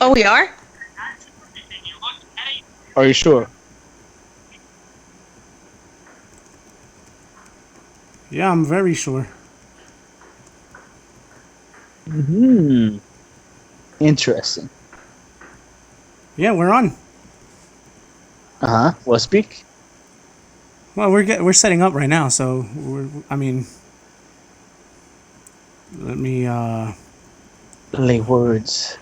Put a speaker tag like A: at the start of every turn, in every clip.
A: Oh, we are?
B: Are you sure?
C: Yeah, I'm very sure.
B: Interesting.
C: Yeah, we're on.
B: Well, speak.
C: Well, we're setting up right now, so let me
B: Lay words.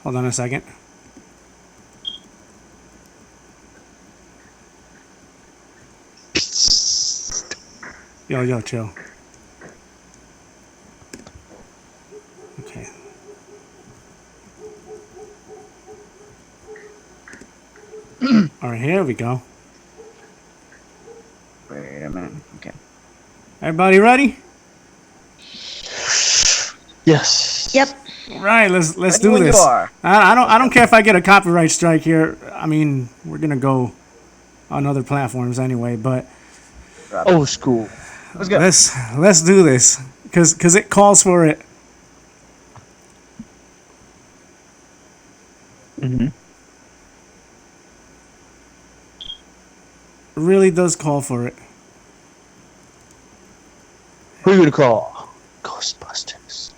C: hold on a second. Yo, chill. Okay. All right, here we go.
B: Wait a minute. Okay.
C: Everybody ready?
B: Yes.
A: Yep.
C: All right, let's
B: Ready
C: do
B: when
C: this.
B: you are.
C: I don't care if I get a copyright strike here. I mean, we're gonna go on other platforms anyway, but
B: Old school. Let's go.
C: let's do this because it calls for it.
B: Mm-hmm.
C: It really does call for it.
B: Who are you gonna call? Ghostbusters.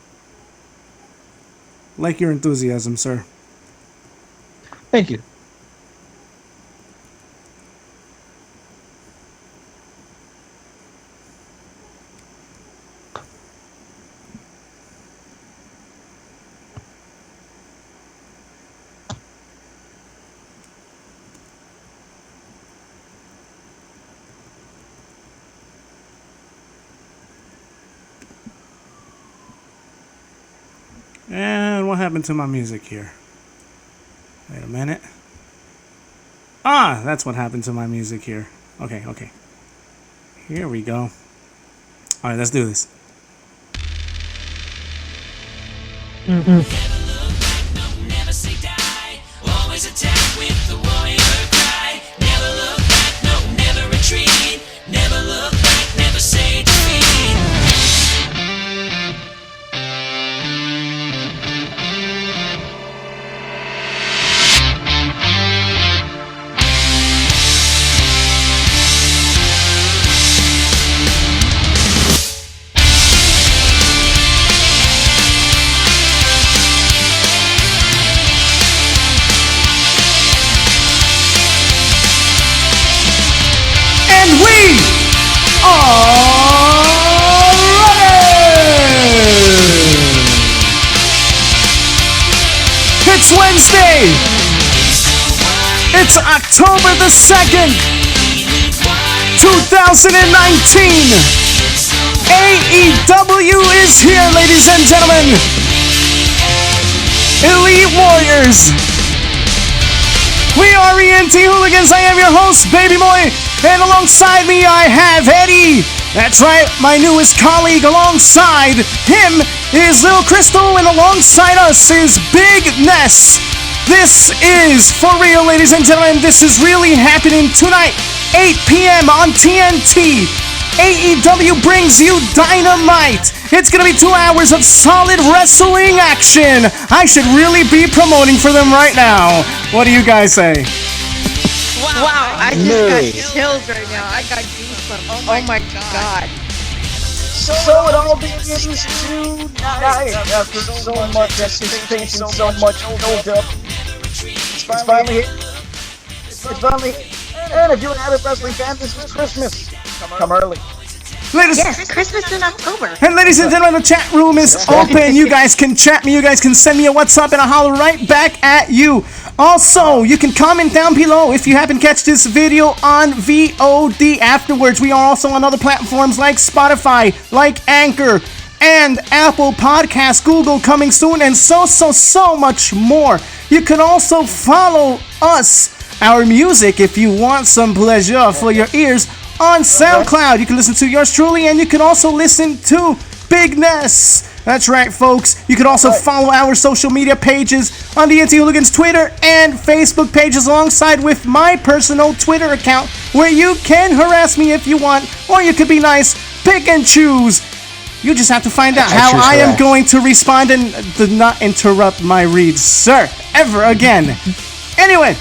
C: Like your enthusiasm, sir.
B: Thank you.
C: And what happened to my music here? Wait a minute. Ah, that's what happened to my music here. Okay. Here we go. All right, let's do this.
D: Never say die. Always attack with the warrior cry. Never look back, no, never retreat. Never look back, never say defeat.
C: And we are ready! It's Wednesday. It's October the 2nd, 2019. AEW is here, ladies and gentlemen. Elite Warriors. We are ENTHooligins. I am your host, Baby Boy. And alongside me, I have Eddie. That's right, my newest colleague. Alongside him is Lil Crystal, and alongside us is Big Ness. This is for real, ladies and gentlemen. This is really happening tonight, 8 p.m. on TNT. AEW brings you Dynamite. It's going to be 2 hours of solid wrestling action. I should really be promoting for them right now. What do you guys say?
A: Wow, I just got chills right now. I got goosebumps. Oh my god.
B: So it all begins tonight after so much anticipation, so much build-up. It's finally here. It's finally here. And if you're an avid wrestling fan, this is Christmas. Come early.
A: Yes, Christmas in October.
C: And ladies and gentlemen, the chat room is open. You guys can chat me. You guys can send me a WhatsApp, and I'll holler right back at you. Also, you can comment down below if you happen to catch this video on VOD afterwards. We are also on other platforms like Spotify, like Anchor, and Apple Podcasts, Google coming soon, and so much more. You can also follow us, our music, if you want some pleasure for your ears, on SoundCloud. You can listen to yours truly, and you can also listen to Big Ness. That's right, folks. You can also follow our social media pages on the ENTHooligins Twitter and Facebook pages, alongside with my personal Twitter account, where you can harass me if you want, or you could be nice, pick and choose. You just have to find out
E: I
C: how
E: choose
C: I am
E: her.
C: going to respond and do not interrupt my reads, sir, ever again. Anyway,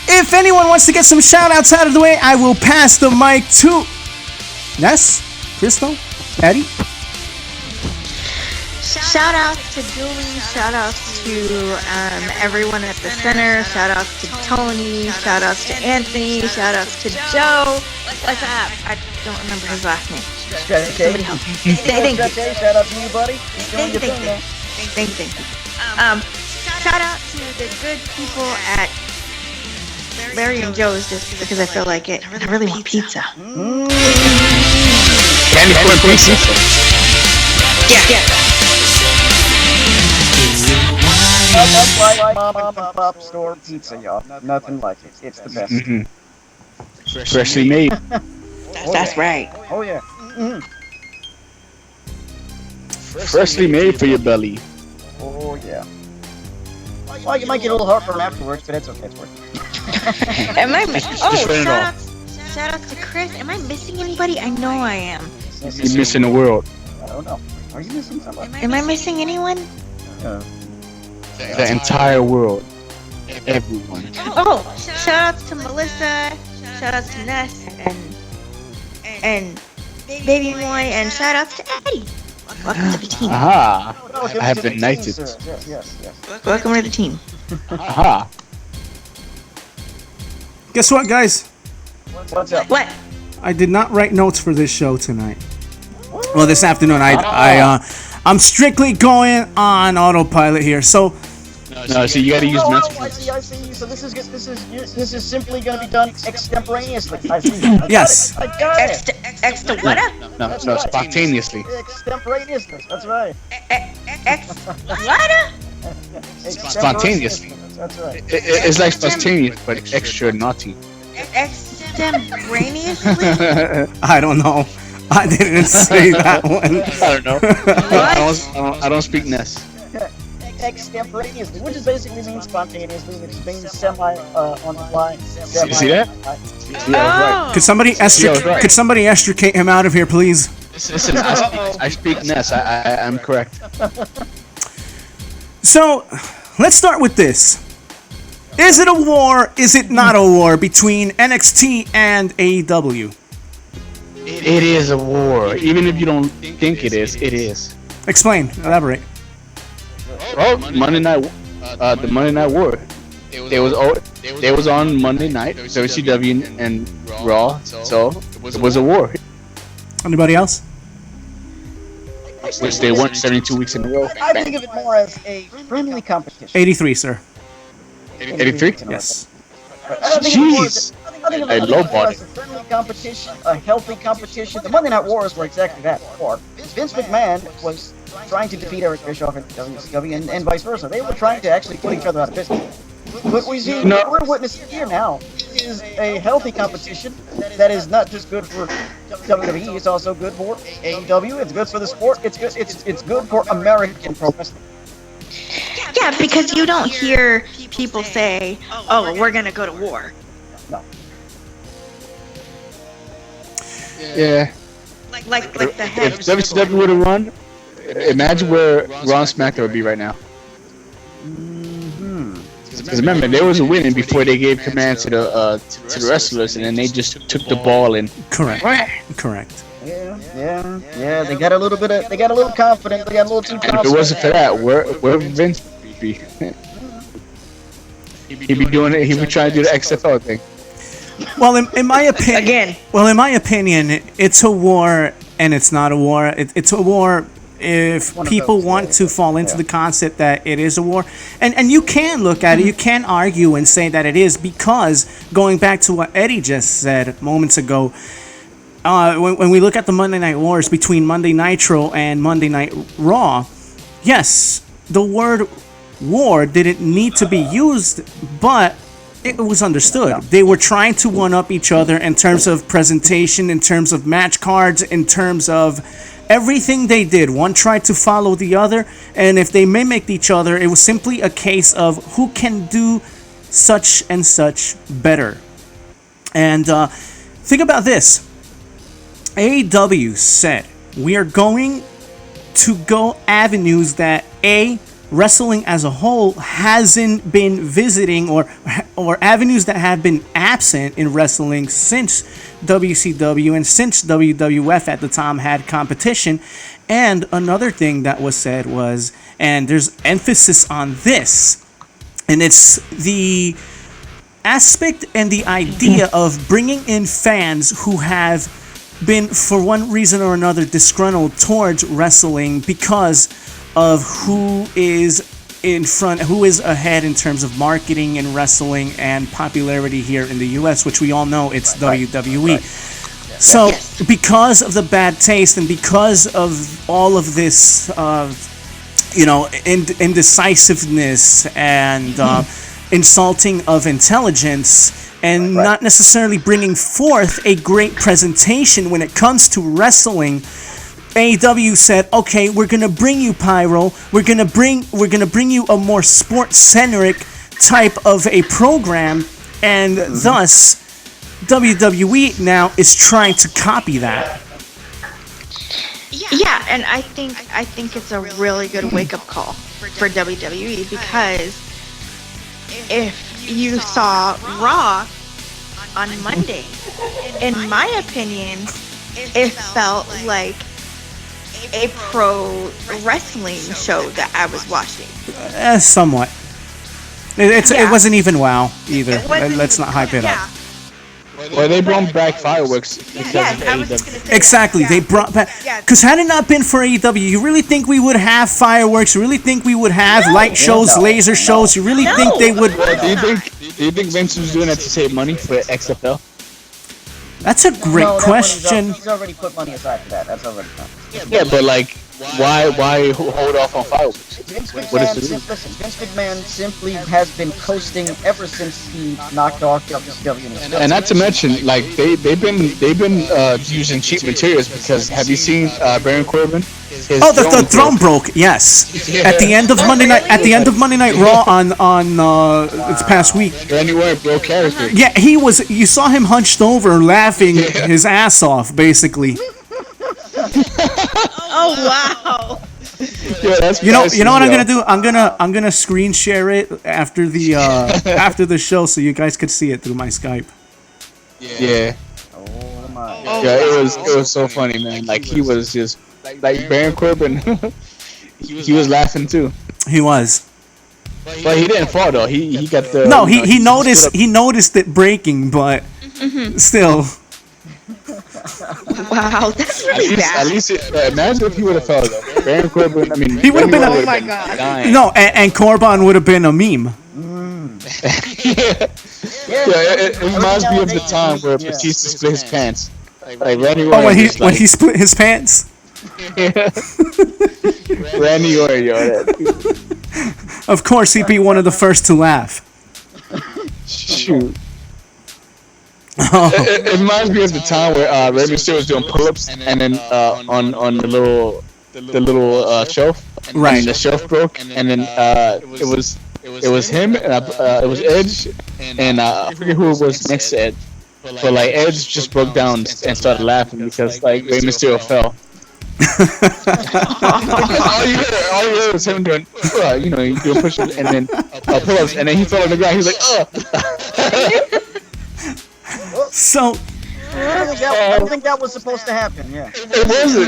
C: if anyone wants to get some shout-outs out of the way, I will pass the mic to Ness, Crystal, Eddie.
A: Shout out to Julie, shout out to everyone at the center, shout out to Tony, shout out to Anthony, shout out to Joe. What's up? I don't remember his last name. Somebody help me. Thank you.
B: Shout out to you, buddy.
A: Thank you. Shout out to the good people at Larry and Joe's, just because I feel like it. I really want pizza.
E: Candy corn pizza.
A: Yeah.
B: That's like mom and pop store pizza, y'all. Nothing like it. It's the best.
E: Mm-hmm. Freshly made.
A: That's right.
B: Oh yeah.
E: Freshly made for your belly.
B: Oh yeah. Well, you might get a little heartburn afterwards, but it's okay. It's worth it.
A: Am I? Oh,
E: Just turn it
A: shout out to Chris. Am I missing anybody? I know I am.
E: You're missing the world.
B: I don't know. Are you missing somebody?
A: Am I missing anyone?
E: The entire world. Everyone.
A: Oh, shout outs to Melissa. Shout outs to Ness and Baby Moy, and shout outs to Eddie. Welcome to the team.
E: Aha. I have been knighted.
B: Yes.
A: Welcome to the team.
E: Aha.
C: Guess what, guys?
B: What's up?
A: What?
C: I did not write notes for this show tonight. Well, this afternoon. I'm strictly going on autopilot here. So
E: No, so you gotta use
B: I
E: mental.
B: see. So this is simply going to be done extemporaneously. I see.
C: Yes.
B: I got it.
A: Extra what up?
E: No, spontaneously.
B: Extemporaneously. That's right.
A: What up?
E: Spontaneously.
B: That's right.
E: It's like spontaneous, but extra naughty.
A: Extemporaneously?
C: I don't know. I didn't say that one.
E: I don't know. I don't speak Ness.
B: Extemporaneously, which is basically means spontaneously, which means semi on the fly.
E: See that? Yeah,
C: Could somebody Could somebody extricate him out of here, please?
E: Listen, I speak Ness. I'm correct.
C: So, let's start with this. Is it a war? Is it not a war between NXT and AEW?
E: It is a war. Even if you don't think it is, it is.
C: Explain. Elaborate.
E: Oh, Monday night, the Monday Night War. It was on Monday night, WCW and Raw, so it was a war.
C: Anybody else?
E: Which they won 72 weeks in a row.
B: I think of it more as a friendly competition.
C: 83, sir.
E: 83?
C: Yes.
E: Jeez.
B: I lowballed it. A friendly competition, a healthy competition. The Monday Night Wars were exactly that. Or Vince McMahon was trying to defeat Eric Bischoff in WCW and vice versa. They were trying to actually put each other out of business. What we see, what we're witnessing here now is a healthy competition that is not just good for WWE, it's also good for AEW, it's good for the sport, it's good for American pro wrestling.
A: Yeah, because you don't hear people say, "Oh, we're gonna go to war."
B: No.
E: Yeah.
A: Like the head.
E: If WCW would have won, imagine where Raw and SmackDown would be right now. Because remember, there was a winning before they gave command to the wrestlers, and then they just took the ball and
C: Correct. Correct.
B: Yeah. They got a little confident. They got a little too confident.
E: And if it wasn't for that, where would Vince be? He'd be doing it. He would try to do the XFL thing.
C: Well, in my opinion,
A: Again.
C: Well, in my opinion, it's a war and it's not a war. It's a war if people want to fall into the concept that it is a war. And you can look at it, you can argue and say that it is, because going back to what Eddie just said moments ago, when we look at the Monday Night Wars between Monday Nitro and Monday Night Raw, yes, the word war didn't need to be used, but it was understood. They were trying to one-up each other in terms of presentation, in terms of match cards, in terms of everything they did. One tried to follow the other, and if they mimicked each other, it was simply a case of who can do such and such better. And think about this. AEW said we are going to go avenues that wrestling as a whole hasn't been visiting, or avenues that have been absent in wrestling since WCW and since WWF at the time had competition. And another thing that was said was, and there's emphasis on this, and it's the aspect and the idea of bringing in fans who have been, for one reason or another, disgruntled towards wrestling because of who is ahead in terms of marketing and wrestling and popularity here in the US, which we all know it's WWE. So because of the bad taste and because of all of this, indecisiveness and insulting of intelligence, and not necessarily bringing forth a great presentation when it comes to wrestling, AEW said, "Okay, we're gonna bring you Pyro. We're gonna bring you a more sports-centric type of a program," and thus WWE now is trying to copy that.
A: Yeah, and I think it's a really good wake-up call for WWE, because if you saw Raw on Monday, in my opinion, it felt like a pro wrestling show that I was watching.
C: Somewhat. It wasn't even WoW either. Let's not hype it up.
E: Well, they brought back fireworks.
C: Exactly, they brought back. Because had it not been for AEW, you really think we would have fireworks? You really think we would have light shows, laser shows? You really think they would?
E: Do you think Vince was doing that to save money for XFL?
C: That's a great question.
B: He's already put money aside for that. That's already done.
E: Yeah, but like, why hold off on fireworks?
B: Vince McMahon simply has been coasting ever since he knocked off WCW.
E: And not to mention, like they've been using cheap materials, because have you seen Baron Corbin?
C: The throne broke. Yes, at the end of Monday night. At the end of Monday Night Raw on this past week.
E: Randy Orton broke character.
C: Yeah, he was. You saw him hunched over, laughing his ass off, basically.
A: Oh wow!
E: Yeah,
C: you know what I'm gonna do? I'm gonna screen share it after the after the show, so you guys could see it through my Skype.
E: Yeah.
B: Oh my.
E: Yeah, it was so funny, man. Like he was just like Baron Corbin. He was laughing too.
C: He was.
E: But he didn't fall though. He got the.
C: No, he noticed it breaking, but still.
A: Wow, that's really bad.
E: At least imagine if he would have fell though. Baron Corbin. I mean,
C: he would have been.
A: Oh my god.
E: Dying.
C: No, and Corbin would have been a meme.
E: It reminds me of the time where Batista split his pants. Like Randy Orton.
C: Oh, when he split his pants.
E: Randy Orton, yo.
C: Of course, he'd be one of the first to laugh.
E: Shoot. It reminds me of the time where Rey Mysterio was doing pull-ups, and then on the little shelf,
C: right?
E: And the shelf broke, and then it was him, and it was Edge, and I forget who was next to Edge, but like Edge just broke down and started laughing because like Rey Mysterio fell. all you heard was him doing, you doing push-ups and then pull-ups, and then he fell on the ground. He was like,
C: So,
B: I don't think that was supposed to happen. Yeah.
E: It wasn't.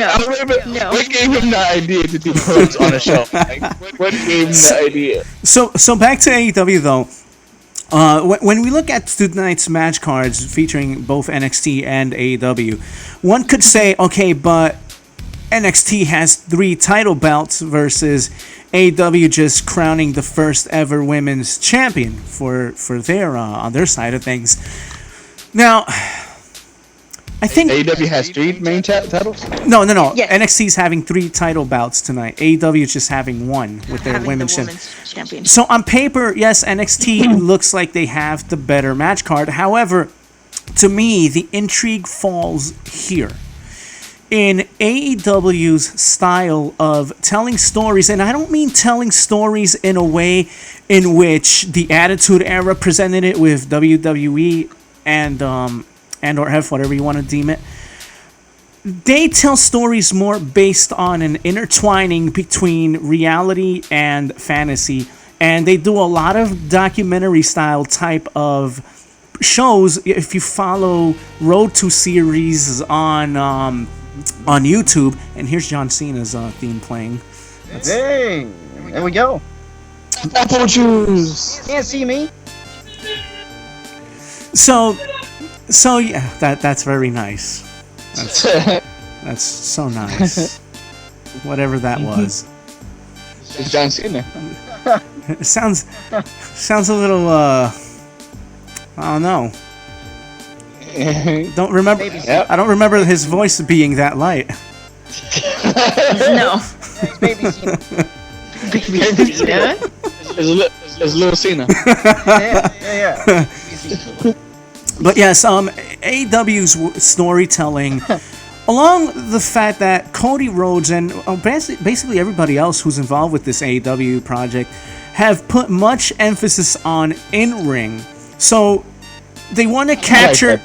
A: No.
E: What gave him the idea to do pull-ups on a shelf? Like, what gave him the idea?
C: So back to AEW though. When we look at tonight's match cards featuring both NXT and AEW, one could say, okay, but NXT has 3 title belts versus AEW just crowning the first ever women's champion for their on their side of things. Now, I think
E: AEW has 3 main titles.
C: No.
A: Yes.
C: NXT's having 3 title bouts tonight. AEW is just having 1 with their women's
A: champion.
C: So on paper, yes, NXT looks like they have the better match card. However, to me, the intrigue falls here. In AEW's style of telling stories, and I don't mean telling stories in a way in which the Attitude Era presented it with WWE and or F, whatever you want to deem it. they tell stories more based on an intertwining between reality and fantasy, and they do a lot of documentary style type of shows. If you follow Road to series on YouTube, and here's John Cena's theme playing.
B: Hey, there we go.
E: Apple juice.
B: Can't see me.
C: So yeah, that's very nice. That's so nice. Whatever that was.
E: It's John Cena.
C: It sounds a little I don't know. Don't remember.
E: Yep.
C: I don't remember his voice being that light.
A: No.
B: It's baby Cena.
A: Baby Cena?
E: It's Little Cena.
B: Yeah.
C: But yes, AEW's storytelling, along the fact that Cody Rhodes and basically everybody else who's involved with this AEW project have put much emphasis on in-ring. So they want to capture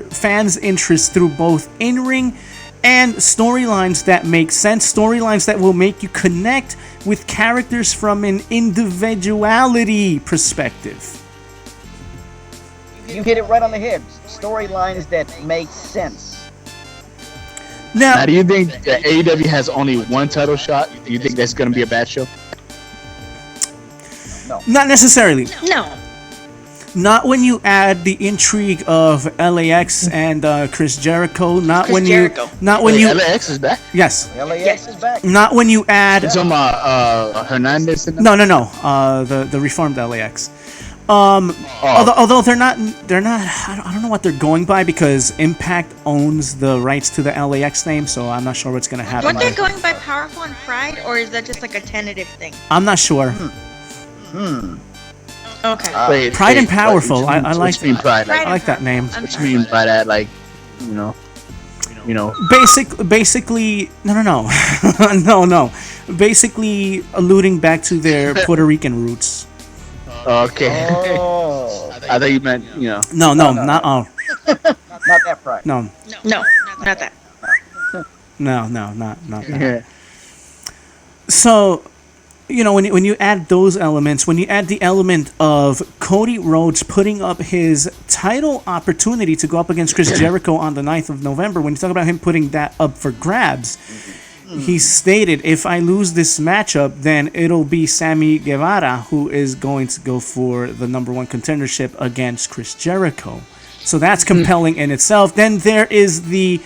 C: fans' interest through both in-ring and storylines that make sense, storylines that will make you connect with characters from an individuality perspective.
B: You hit it right on the head. Storylines that make sense.
C: Now,
E: Do you think that AEW has only one title shot? Do you think that's going to be a bad show?
C: not necessarily.
A: No.
C: Not when you add the intrigue of LAX and Chris Jericho. Not
A: Chris
C: when
A: Jericho.
E: LAX is back.
C: Yes.
B: LAX is back.
C: Not when you add.
E: It's on Hernandez. And
C: No. The reformed LAX. Although they're not. I don't know what they're going by because Impact owns the rights to the LAX name, so I'm not sure what's gonna happen.
A: Weren't they going by Powerful and Pride, or is that just like a tentative thing?
C: I'm not sure.
A: Okay.
C: Pride and Powerful. I like.
E: What you mean Pride?
C: I like that name.
A: I'm
E: What you
A: sorry.
E: mean by that? Like, you know.
C: Basically, no. No. Basically, alluding back to their Puerto Rican roots.
E: Okay.
B: Oh.
E: I thought you meant, you know.
C: No, not
B: Not that pride.
C: no,
A: No, not that.
C: not that.
E: Yeah.
C: So, when you add those elements, when you add the element of Cody Rhodes putting up his title opportunity to go up against Chris Jericho on the 9th of November, when you talk about him putting that up for grabs, he stated, if I lose this matchup, then it'll be Sammy Guevara who is going to go for the #1 contendership against Chris Jericho. So that's compelling in itself. Then there is the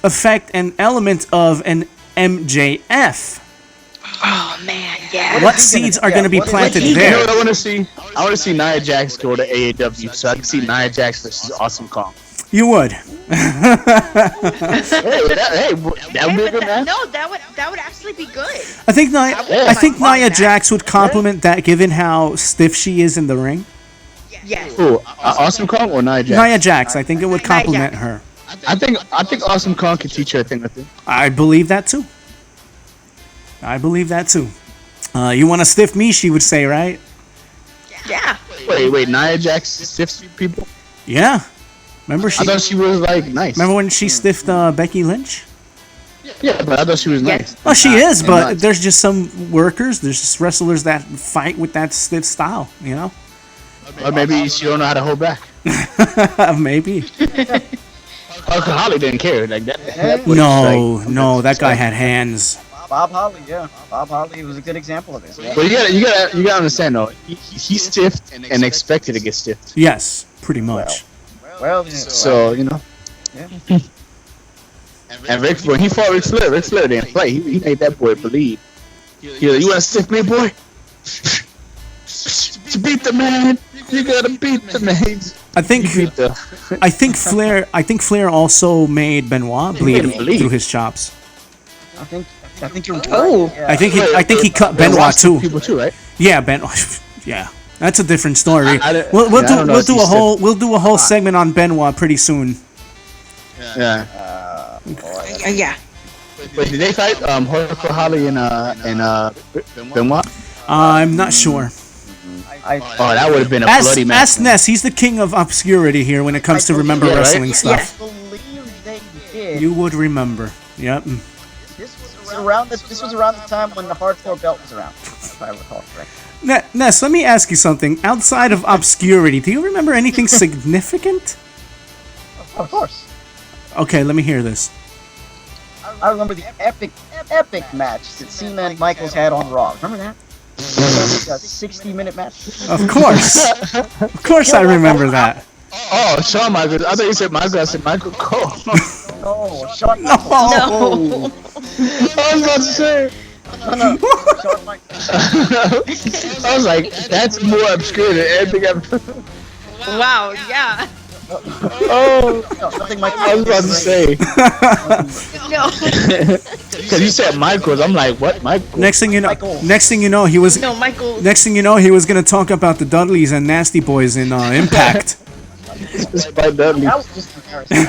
C: effect and element of an MJF.
A: Oh man, yeah.
C: What seeds are going to be planted
E: You know
C: there?
E: what I want to see? I want to see Nia Jax go to AEW so I can see Nia Jax versus Awesome Kong.
C: You would.
E: Hey, that would be a good match.
A: No, that would actually be good.
C: I think Nia
A: Yeah.
C: Jax would complement that, given how stiff she is in the ring.
A: Yes.
E: Who? Awesome Kong or Nia Jax?
C: Nia Jax, I think it would
A: Nia
C: complement
A: Jax.
C: her.
E: I think Awesome Kong can teach her a thing or two.
C: I believe that too. You want to stiff me? She would say, right?
A: Yeah.
E: Wait, Nia Jax stiffs people?
C: Yeah. Remember
E: I thought she was like nice.
C: Remember when she stiffed Becky Lynch?
E: Yeah, but I thought she was nice.
C: Well, she is,
E: And
C: but
E: not-
C: there's just some workers, there's just wrestlers that fight with that stiff style,
E: Or maybe she don't know how to hold back.
C: Maybe.
E: Holly didn't care like that.
C: No, that guy had hands.
B: Bob Holly, yeah. Bob Holly was a good example of this. Yeah.
E: But you gotta understand though. He stiffed and expected to get stiffed.
C: Yes, pretty much.
B: Well,
E: So
B: yeah.
E: And when he fought Ric Flair didn't play. He made that boy believe. He was like, you wanna stiff me, boy? To beat the man, you gotta beat the man.
C: I think Flair also made Benoit bleed through his chops.
B: I think you're right.
A: Oh.
B: Yeah.
C: I think he cut Benoit too.
E: People too, right?
C: Yeah, Benoit. Yeah, that's a different story.
E: I don't-
C: We'll
E: I don't know
C: do
E: if he
C: we'll do a whole segment on Benoit pretty soon.
E: Yeah.
A: Yeah.
E: Wait, did they fight Jorge Holly and Benoit?
C: I'm not sure.
E: Oh, that would have been a bloody match.
C: Ask Ness. He's the king of obscurity here when it comes to remember
E: Yeah, right?
C: wrestling
B: I
C: stuff.
B: believe they did.
C: You would remember. Yep.
B: This was around the time when the hardcore belt was around, if I recall correctly.
C: Ness, let me ask you something. Outside of obscurity, do you remember anything significant?
B: Of course.
C: Okay, let me hear this.
B: I remember the epic match that Cena and Michaels had on Raw. Remember that? Like a 60-minute match.
C: Of course. Of course I remember that.
E: Oh, Shawn Michaels. I thought you said Michael. I said Michael Cole.
B: No, Shawn
C: No.
B: Michaels.
E: I was about to say.
B: No, Shawn Michaels.
E: I was like, that's more obscure than anything I've.
A: Wow, yeah.
E: Oh,
B: No, nothing Michaels.
E: I was about to say.
A: No.
E: Because you said Michaels. I'm like, what, Michael?
C: Next thing you know,
A: No, Michael.
C: Next thing you know, he was gonna talk about the Dudleys and Nasty Boys in Impact.
E: Spike Dudley.
B: That was just embarrassing.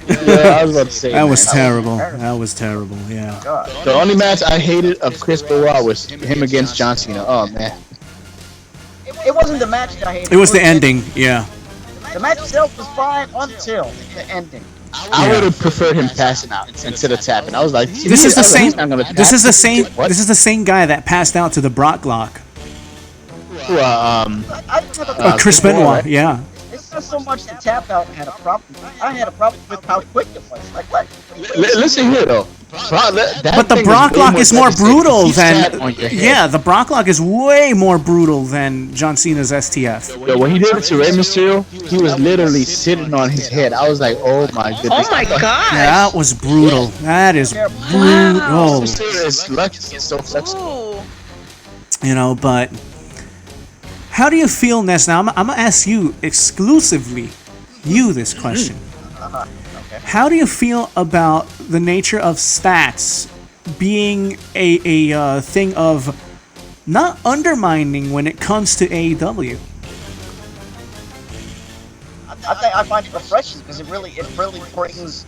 E: Yeah, I was about to say.
C: That was
E: man.
C: terrible. That was terrible. Yeah.
B: God.
E: The only match I hated of Chris Benoit was him against John Cena. Oh man.
B: It wasn't the match that I hated.
C: It was the ending. Yeah.
B: The match itself was fine until the ending.
E: I would have preferred him passing out instead of tapping. I was like,
C: This is the same. This is the same.
E: What?
C: This is the same guy that passed out to the Brock Lock.
B: I didn't have a
C: Chris Benoit. Yeah.
B: It's not so much the tap out had a problem. I had a problem with how quick it was. Like what?
E: Listen here though.
C: But the Brock Lock is more brutal than. Yeah, the Brock Lock is way more brutal than John Cena's STF.
E: Yo, when he did it to Rey Mysterio, he was literally sitting on his head. I was like, oh my goodness.
A: Oh my god.
C: That was brutal. That is brutal.
E: Mysterio is lucky. It's so flexible.
A: Ooh.
C: You know, but how do you feel, Ness? Now, I'm gonna ask you exclusively, you this question.
B: Okay.
C: How do you feel about the nature of stats being a thing of not undermining when it comes to AEW?
B: I find it refreshing because it really brings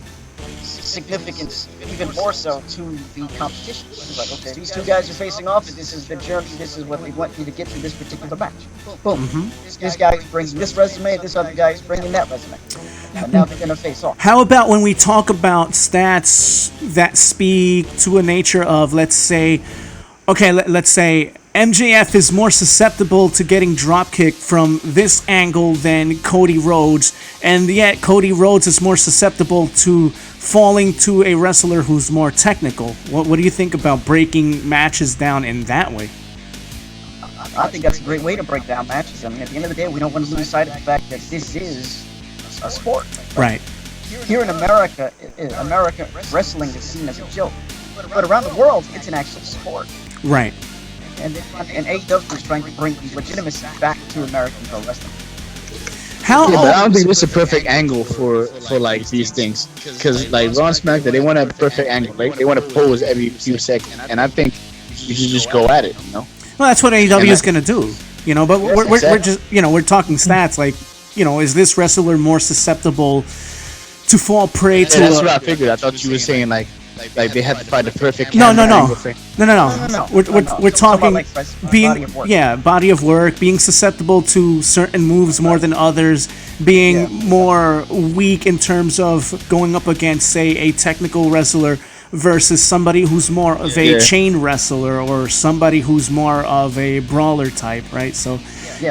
B: significance even more so to the competition. It's like, okay, these two guys are facing off, and this is the journey, this is what they want you to get to this particular match. Boom. This guy is bringing this resume, this other guy is bringing that resume. And now they're going to face off.
C: How about when we talk about stats that speak to a nature of, let's say, okay, let's say MJF is more susceptible to getting dropkicked from this angle than Cody Rhodes, and yet Cody Rhodes is more susceptible to falling to a wrestler who's more technical. What do you think about breaking matches down in that way?
B: I think that's a great way to break down matches. I mean, at the end of the day, we don't want to lose sight of the fact that this is a sport.
C: Right.
B: Here in America, wrestling is seen as a joke. But around the world, it's an actual sport.
C: Right.
B: And AEW is trying to bring legitimacy back to American pro wrestling.
C: How?
E: Yeah, but I don't think this is a perfect angle for like these things, because like Raw and SmackDown, they want to have a perfect angle. They want to pose every few seconds, and I think you should just go at it. You know.
C: Well, that's what AEW is gonna do. You know, but we're just we're talking stats. Like, is this wrestler more susceptible to fall prey to?
E: That's what I figured. I thought you were saying like they had to find the perfect.
C: No.
E: angle for-
C: No. We're talking
B: like
C: being
B: body of work.
C: body of work, being susceptible to certain moves more than others, being more weak in terms of going up against, say, a technical wrestler versus somebody who's more of a chain wrestler or somebody who's more of a brawler type, right? So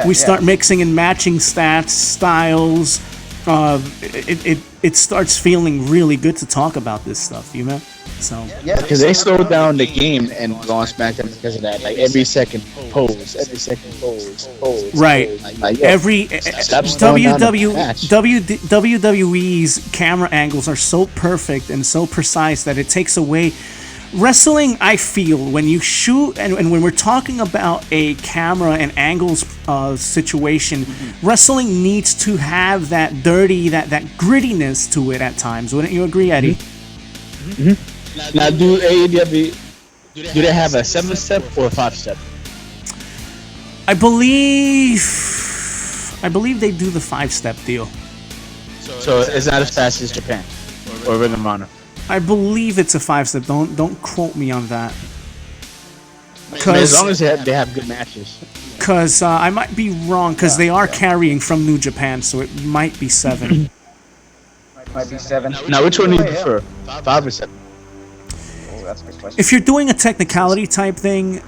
C: we start mixing and matching stats, styles. It starts feeling really good to talk about this stuff, you know? So
E: because they slowed down the game and Raw and SmackDown because of that. Like every second pose.
C: Right.
E: Like, yo,
C: every
E: stop slowing down the match.
C: WWE's camera angles are so perfect and so precise that it takes away wrestling. I feel when you shoot and when we're talking about a camera and angles situation, wrestling needs to have that dirty, that grittiness to it at times. Wouldn't you agree, Eddie?
E: Now, do AEW, do they have a 7-step or a 5-step?
C: I believe they do the 5-step deal.
E: So it's not as fast as Japan or Ring of Honor.
C: I believe it's a 5-step. Don't quote me on that.
E: I mean, as long as they have good matches.
C: Because I might be wrong, because they are carrying from New Japan, so it might be 7.
B: Might be 7.
E: Now, which one do you prefer? 5 or 7?
B: Oh, that's a good question.
C: If you're doing a technicality type thing,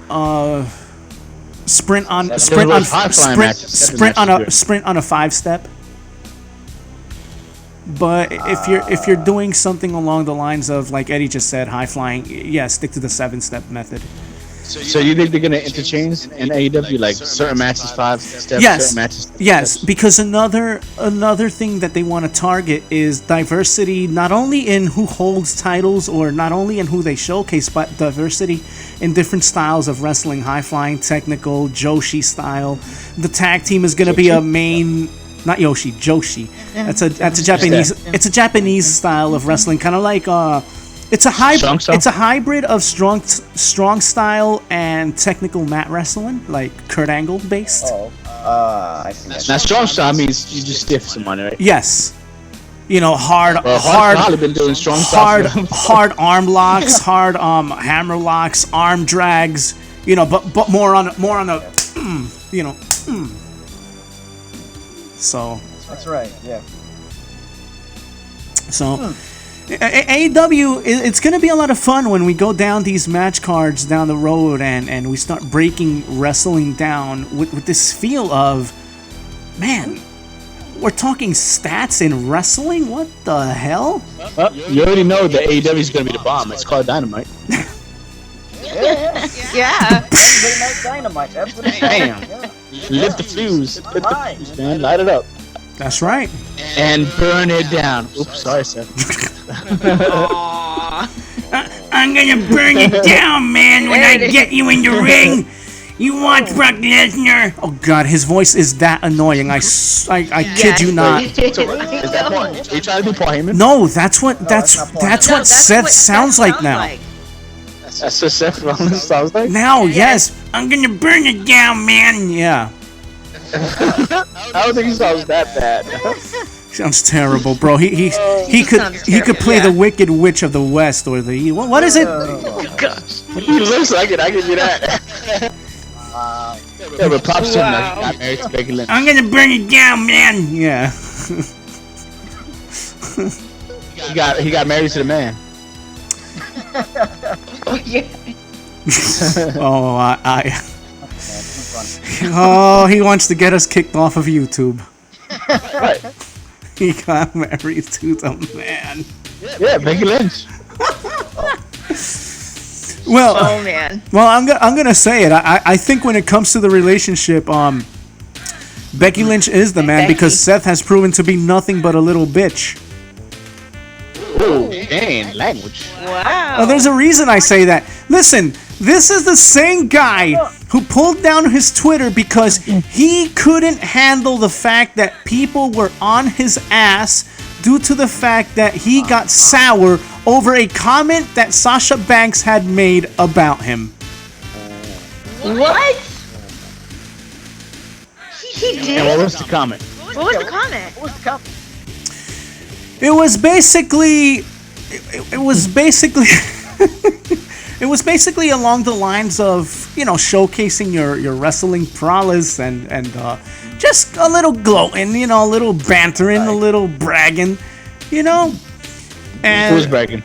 C: sprint on a 5-step. But if you're doing something along the lines of, like Eddie just said, high flying, yeah, stick to the 7-step method.
E: So you think they're gonna interchange in AEW, like certain matches 5 steps, certain matches 6
C: yes,
E: steps?
C: because another thing that they want to target is diversity, not only in who holds titles or not only in who they showcase, but diversity in different styles of wrestling, high flying, technical, Joshi style. The tag team is gonna be a main. Not Yoshi, Joshi. That's a Japanese. It's a Japanese style of wrestling, kind of like it's a hybrid. It's a hybrid of strong style and technical mat wrestling, like Kurt Angle based.
B: I see that.
E: Now, strong style means you just stiff someone, right?
C: Yes. You know, hard
E: been doing strong style.
C: hard arm locks, hard hammer locks, arm drags. You know, but more on a you know. So
B: That's right. Yeah.
C: So AEW, it's going to be a lot of fun when we go down these match cards down the road and we start breaking wrestling down with this feel of, man, we're talking stats in wrestling? What the hell?
E: Well, you already know that AEW is going to be the bomb. It's called Dynamite.
A: Yeah.
B: Wednesday Night Dynamite. That's what it's
E: Damn.
B: Yeah.
E: Lift the fuse. Lift the fuse, man. Light it up.
C: That's right.
E: And burn it down. Oops, sorry, Seth.
C: I'm going to burn you down, man, when I get you in the ring. You want Brock Lesnar? Oh God, his voice is that annoying. I kid you not.
E: Is that Paul? Are you trying to do Paul Heyman?
C: No, that's what Seth sounds like now.
E: That's what Seth Rollins sounds like?
C: Now, yes. I'm gonna burn it down, man. Yeah.
E: I don't think he sounds that bad.
C: Sounds terrible, bro. He could play the Wicked Witch of the West or the what is it?
E: He looks like it. I give you that. Yeah, but props to him that he got married to Becky Lynch.
C: I'm gonna burn it down, man. Yeah.
E: He got married to the man.
A: Oh yeah.
C: Oh, he wants to get us kicked off of YouTube.
E: Right.
C: He got married to the man.
E: Yeah, Becky Lynch.
C: Well,
A: Oh man.
C: well, I'm gonna say it. I think when it comes to the relationship, Becky Lynch is the man because Seth has proven to be nothing but a little bitch.
E: Ooh, dang, language.
A: Wow.
C: Oh, there's a reason I say that. Listen, this is the same guy who pulled down his Twitter because he couldn't handle the fact that people were on his ass due to the fact that he got sour over a comment that Sasha Banks had made about him.
A: What? He did?
E: And what was the comment?
A: What was the comment?
B: What was the comment?
C: It was basically it was basically along the lines of, you know, showcasing your wrestling prowess and just a little gloating, you know, a little bantering, a little bragging, you know. And
E: Who's bragging?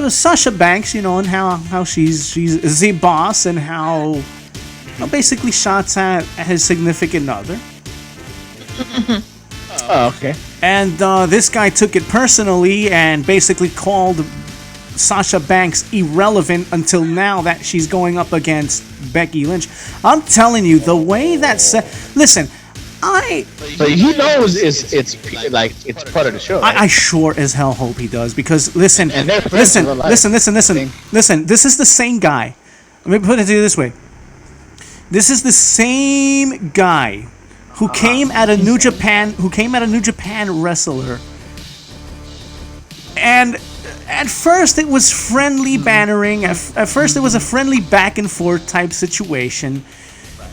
C: Sasha Banks, you know, and how she's the boss and how basically shots at his significant other.
E: Oh, okay.
C: And this guy took it personally and basically called Sasha Banks irrelevant until now that she's going up against Becky Lynch. I'm telling you, the way that listen,
E: So he knows it's part of the show. Right?
C: I sure as hell hope he does because listen,
E: And they're friends
C: listen,
E: in real life.
C: listen. This is the same guy. Let me put it to you this way. This is the same guy who came at a New Japan wrestler. And at first it was friendly bantering. At first it was a friendly back and forth type situation.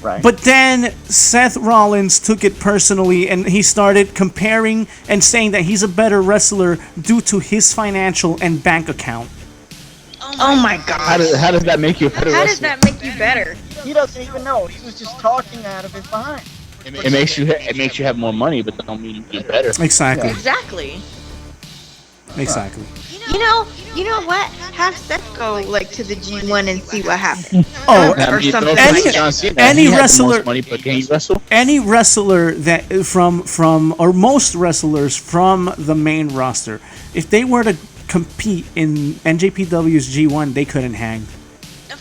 B: Right.
C: But then Seth Rollins took it personally and he started comparing and saying that he's a better wrestler due to his financial and bank account.
A: Oh my god.
E: How does that make you a better
A: How
E: wrestler?
A: does that make you better?
B: He doesn't even know. He was just talking out of his behind.
E: It makes you have more money, but that don't mean you do better.
C: Exactly.
B: Yeah.
A: Exactly.
C: Exactly.
A: You know what? Have Seth go like to the G1 and see what happens.
C: Oh,
A: or something
C: any-
A: like
E: John
A: that.
E: Cena,
C: any
E: he had the
C: wrestler-
E: most money, but can he wrestle?
C: Any wrestler that from or most wrestlers from the main roster, if they were to compete in NJPW's G1, they couldn't hang.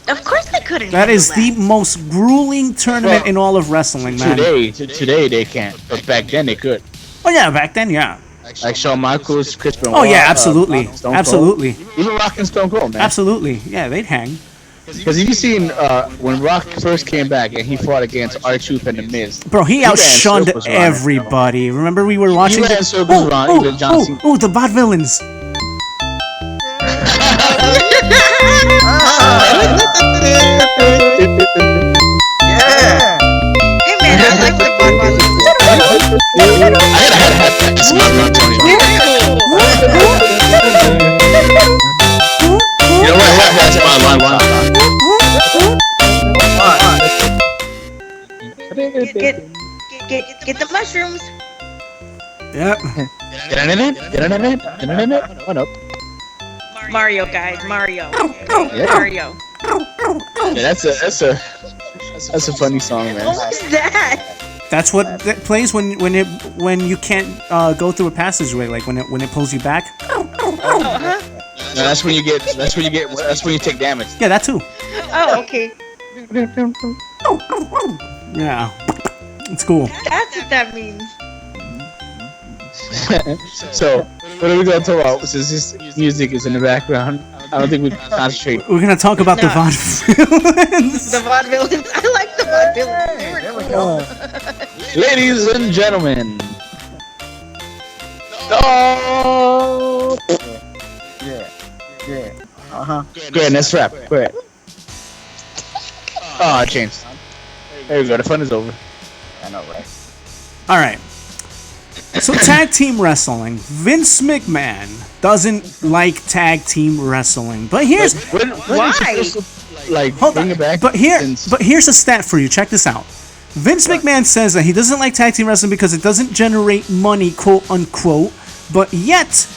A: Of course they couldn't.
C: That is the
A: handle
C: most grueling tournament in all of wrestling, man.
E: Today they can't, but back then they could.
C: Oh yeah, back then, yeah.
E: Like Shawn Michaels, Chris Benoit.
C: Oh yeah, absolutely,
E: Stone Cold.
C: absolutely,
E: Even Rock and Stone Cold, man.
C: absolutely. Yeah, they'd hang.
E: Because you seen when Rock first came back and he fought against R-Truth and The Miz.
C: Bro, he
E: ran
C: outshunned
E: circles around it.
C: everybody. Remember we were watching
E: ran circles around even John Cena.
C: the Vaudevillains.
B: Yeah.
A: Hey man, I like the Vaudevillains.
E: I gotta have this my ringtone. You know what? That's my line.
A: Get the mushrooms.
C: Yep.
E: One up.
A: Mario, guys, Mario.
E: Yeah.
A: Mario.
E: Yeah, that's a funny song, man.
A: What was that?
C: That's what that plays when you can't go through a passageway, like when it pulls you back.
A: Uh-huh.
E: No, that's when you take damage.
C: Yeah, that too.
A: Oh, okay.
C: Yeah, it's cool.
A: That's what that means.
E: So, what are we gonna talk about? Since this music is in the background, I don't think we can concentrate.
C: We're gonna talk about the
A: No.
C: Vaudevillains.
A: The Vaudevillains. I like the Vaudevillains. They were
B: There we
A: cool.
B: go.
E: Ladies and gentlemen. Oh!
B: Yeah. Uh-huh.
E: Go ahead, let's wrap. Go ahead. Oh, James. There we go. The fun is over.
B: I know, right?
C: All right. So tag team wrestling. Vince McMahon doesn't like tag team wrestling, but here's
E: When
A: Why?
E: are you supposed to, like,
C: hold
E: bring
C: on.
E: it back?
C: But here's a stat for you. Check this out. Vince McMahon says that he doesn't like tag team wrestling because it doesn't generate money, quote unquote. But yet,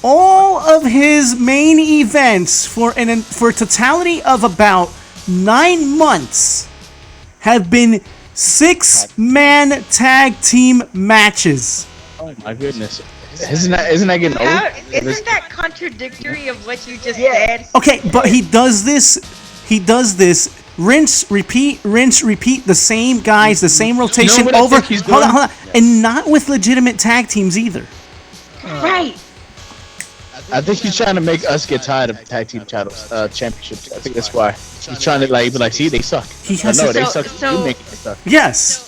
C: all of his main events for totality of about 9 months have been 6-man tag team matches.
E: Oh my goodness. Isn't that getting old?
A: Isn't that contradictory of what you just
B: Yeah.
A: said?
C: Okay, but he does this. Rinse, repeat, the same guys, the same rotation
E: what I
C: over.
E: think he's
C: Hold
E: doing?
C: on. And not with legitimate tag teams either.
A: Right.
E: I think he's trying to make us get tired of tag team titles, championships. I think that's why he's trying to be like, see, they suck.
C: He has
E: no,
C: to-
E: they
A: So-
E: suck.
A: so-
E: You make it suck.
C: Yes.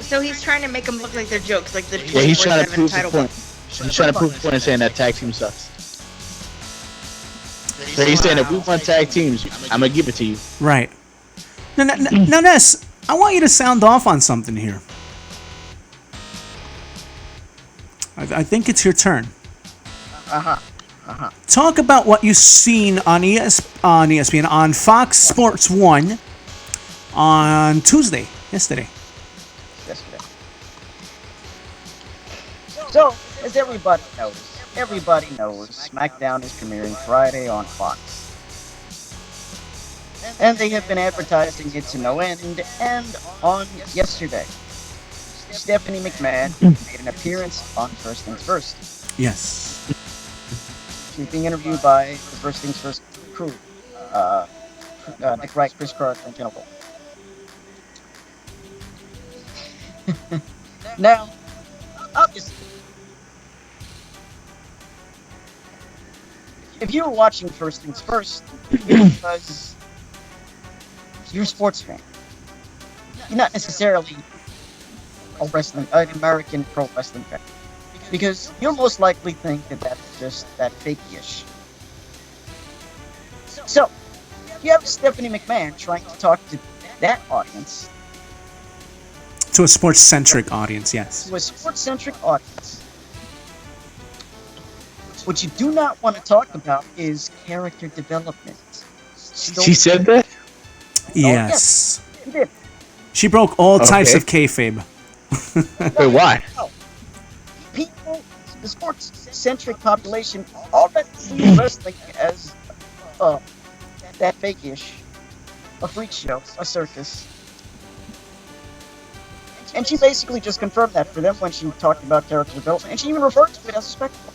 A: So he's trying to make them look like they're jokes, like the 24/7
E: Yeah, he's trying to prove the
A: title.
E: point. He's trying to prove the point and saying that tag team sucks. So he's saying if we want tag teams, I'm gonna give it to you.
C: Right. Now, Ness, I want you to sound off on something here. I think it's your turn. Talk about what you've seen on ESPN, on Fox Sports 1 on Tuesday, yesterday.
B: So, as everybody knows, SmackDown is premiering Friday on Fox. And they have been advertising it to no end, and on yesterday, Stephanie McMahon made an appearance on First Things First.
C: Yes.
B: She's being interviewed by the First Things First crew. Nick Wright, Chris Carter, and Jenna Bull. Now, obviously, if you were watching First Things First, it's because you're a sports fan. You're not necessarily an American pro wrestling fan. Because you'll most likely think that that's just that fake-ish. So, you have Stephanie McMahon trying to talk to that audience,
C: To a sports-centric audience, yes.
B: to a sports-centric audience. What you do not want to talk about is character development.
E: She said that?
C: Yes.
B: She did.
C: She broke all types of kayfabe.
E: Wait, why?
B: No. People, the sports-centric population, already see wrestling as that fake-ish, a freak show, a circus. And she basically just confirmed that for them when she talked about character development, and she even referred to it as a spectacle.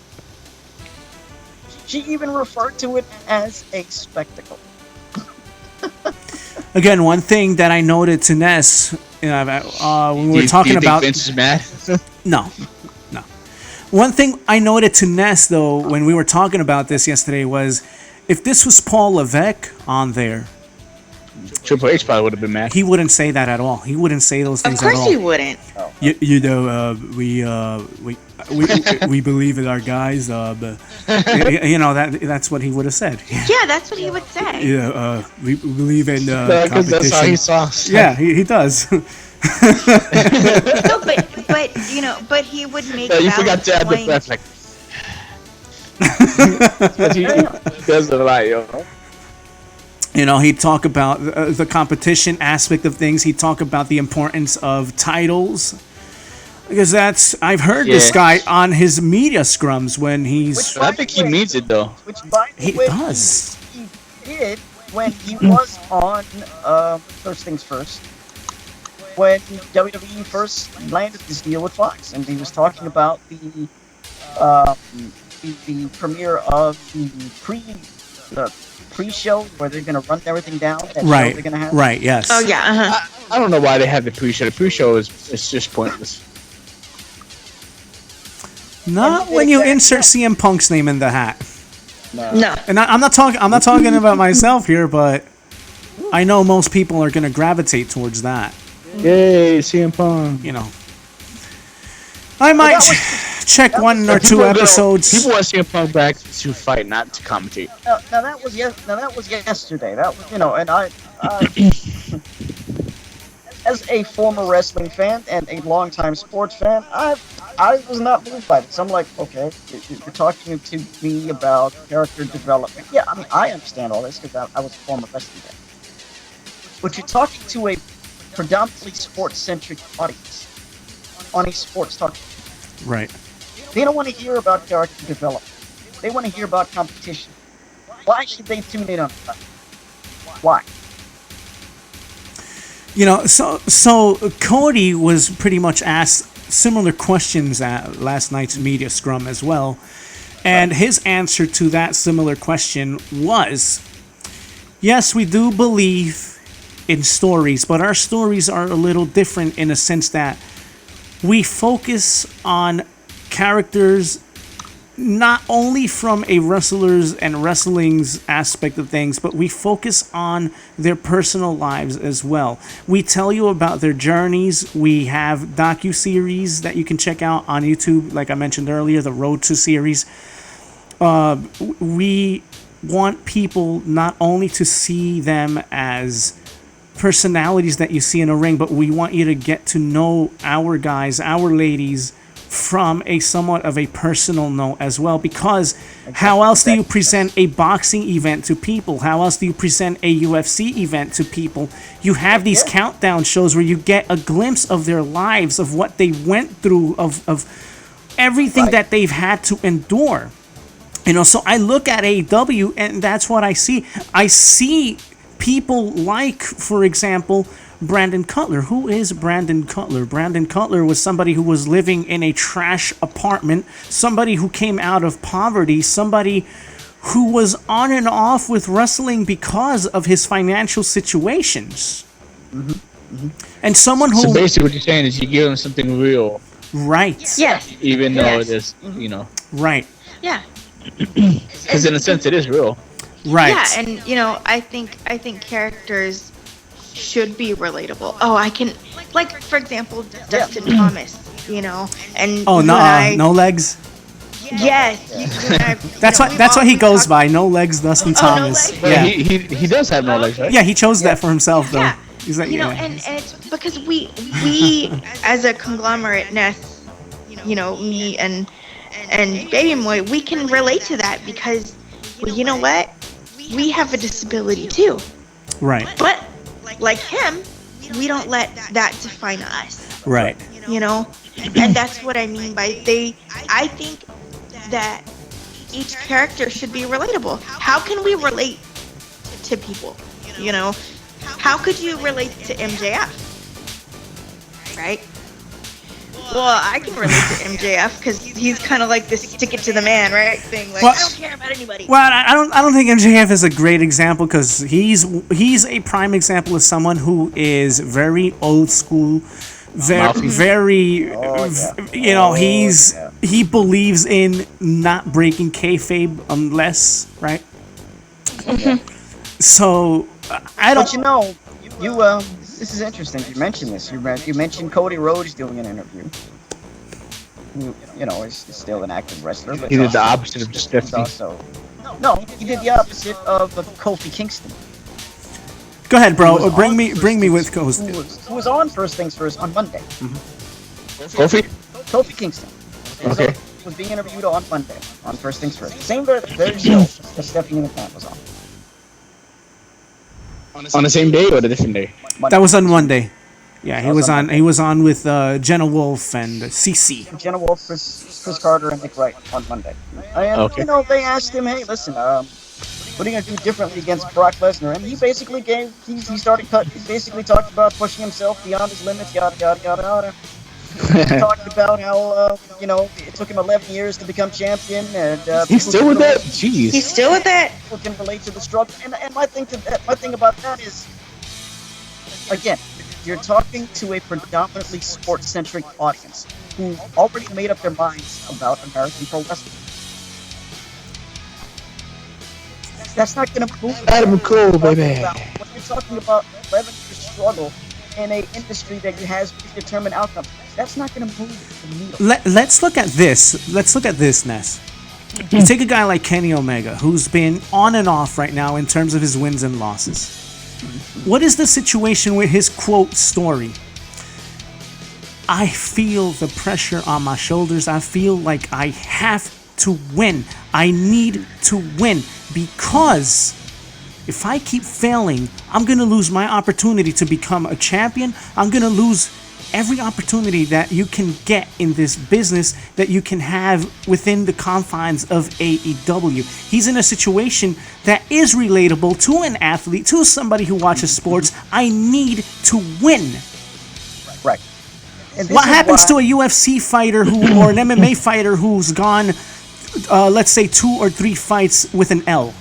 B: She even referred to it as a spectacle.
C: Again, one thing that I noted to Ness, when we were talking about
E: Vince is mad?
C: No. One thing I noted to Ness though when we were talking about this yesterday was, if this was Paul Levesque on there,
E: Triple H probably would have been mad.
C: he wouldn't say that at all. He wouldn't say those things at all.
A: Of course he wouldn't.
C: We believe in our guys. But that's what he would have said.
A: Yeah, that's what he would say.
C: Yeah, we believe in
E: Because that's how he
C: competition.
E: saw.
C: Yeah, he does.
A: No, but he would make.
E: You forgot to add the breath, like. He does a lot, yo.
C: He'd talk about the competition aspect of things. He'd talk about the importance of titles. Because I've heard this guy on his media scrums when he's...
E: I think he means it, though.
B: Which, by the
C: He
B: way,
C: does.
B: He did when he was on First Things First. When WWE first landed this deal with Fox. And he was talking about the premiere of the pre-show where they're going to run everything down. That
C: Right,
B: show they're gonna have.
C: right, yes.
A: Oh yeah.
E: I don't know why they have the pre-show. The pre-show is just pointless.
C: Not when you insert CM Punk's name in the hat.
A: No.
C: And I'm not talking about myself here, but I know most people are going to gravitate towards that.
E: Yay, CM Punk.
C: I might check one or two episodes.
E: People want CM Punk back to fight, not to commentate.
B: Now that was yesterday. That was and I as a former wrestling fan and a longtime sports fan, I was not moved by this. I'm like, okay, you're talking to me about character development. Yeah, I mean, I understand all this because I was a former wrestling fan. But you're talking to a predominantly sports-centric audience on a sports talk.
C: Right.
B: They don't want to hear about character development. They want to hear about competition. Why should they tune in on that? Why?
C: So Cody was pretty much asked similar questions at last night's media scrum as well. And his answer to that similar question was, yes, we do believe in stories, but our stories are a little different in a sense that we focus on characters not only from a wrestler's and wrestling's aspect of things, but we focus on their personal lives as well. We tell you about their journeys. We have docu-series that you can check out on YouTube, like I mentioned earlier, the Road to series. We want people not only to see them as personalities that you see in a ring, but we want you to get to know our guys, our ladies, from a somewhat of a personal note as well, because how else do you present a boxing event to people? How else do you present a UFC event to people? You have these countdown shows where you get a glimpse of their lives, of what they went through, of everything that they've had to endure. So I look at AEW and that's what I see. I see people like, for example, Brandon Cutler. Who is Brandon Cutler? Brandon Cutler was somebody who was living in a trash apartment, somebody who came out of poverty, somebody who was on and off with wrestling because of his financial situations. Mm-hmm. Mm-hmm. And someone who...
E: So basically what you're saying is you give them something real.
C: Right.
A: Yes.
E: Even though it is,
C: Right.
A: Yeah.
E: Because in a sense it is real.
C: Right.
A: Yeah, and I think characters should be relatable. Oh, I can, like, for example, Dustin Thomas, and
C: no legs.
A: Yes,
C: that's what he goes by. No legs, Dustin Thomas.
A: No
C: legs.
E: Yeah, he does have no legs, right?
C: Yeah, he chose that for himself though.
A: Yeah.
C: He's like,
A: and it's because we as a conglomerate, Ness, me and Baby Moy, we can relate to that because, well, you know what? We have a disability too.
C: Right.
A: But like him, let that define us.
C: Right.
A: You know, and that's what I mean by I think that each character should be relatable. How can we relate to people? You know, how could you relate to MJF? Right? Well, I can relate to MJF because he's kind of like this stick it to the man, right? Thing like,
C: Well,
A: I don't care about anybody.
C: Well, I don't think MJF is a great example because he's a prime example of someone who is very old school, very you know, he believes in not breaking kayfabe unless, right? So I don't.
B: But you know, you this is interesting. You mentioned this. You mentioned Cody Rhodes doing an interview. Who, you know, is still an active wrestler. But
E: He did the opposite of just Stephanie.
B: No, he did the opposite of Kofi Kingston.
C: Go ahead, bro. Bring me with Coast.
B: Who was on First Things First on Monday.
E: Kofi?
B: Kofi Kingston.
E: Okay.
B: Was being interviewed on Monday on First Things First. Same very show that Stephanie McMahon was on.
E: On the same day or the different day?
B: Monday.
C: That was on Monday. Yeah, he was on. He was on with Jenna Wolf and CC.
B: Jenna Wolf, Chris Carter, and Nick Wright on Monday. And
E: Okay.
B: you know, they asked him, "Hey, listen, what are you gonna do differently against Brock Lesnar?" And he basically he basically talked about pushing himself beyond his limits, yada yada yada yada. He talked about how you know, it took him 11 years to become champion, and
E: He's still with that? Jeez.
A: He's still with that.
B: people can relate to the struggle. And my thing about that is, again, you're talking to a predominantly sports-centric audience who already made up their minds about American pro wrestling. That's not going to move.
E: Adam Cole, baby.
B: When you're talking about 11 years struggle in an industry that has predetermined outcomes, that's not going to move the needle.
C: Let's look at this. Let's look at this, Ness. You take a guy like Kenny Omega, who's been on and off right now in terms of his wins and losses. What is the situation with his quote story? I feel the pressure on my shoulders. I feel like I have to win. I need to win because if I keep failing, I'm going to lose my opportunity to become a champion. I'm going to lose every opportunity that you can get in this business that you can have within the confines of AEW. He's in a situation that is relatable to an athlete, to somebody who watches sports. I need to win.
B: Right. And this
C: What
B: is
C: happens to
B: why-
C: a UFC fighter who, or an MMA fighter who's gone, let's say 2 or 3 fights with an L?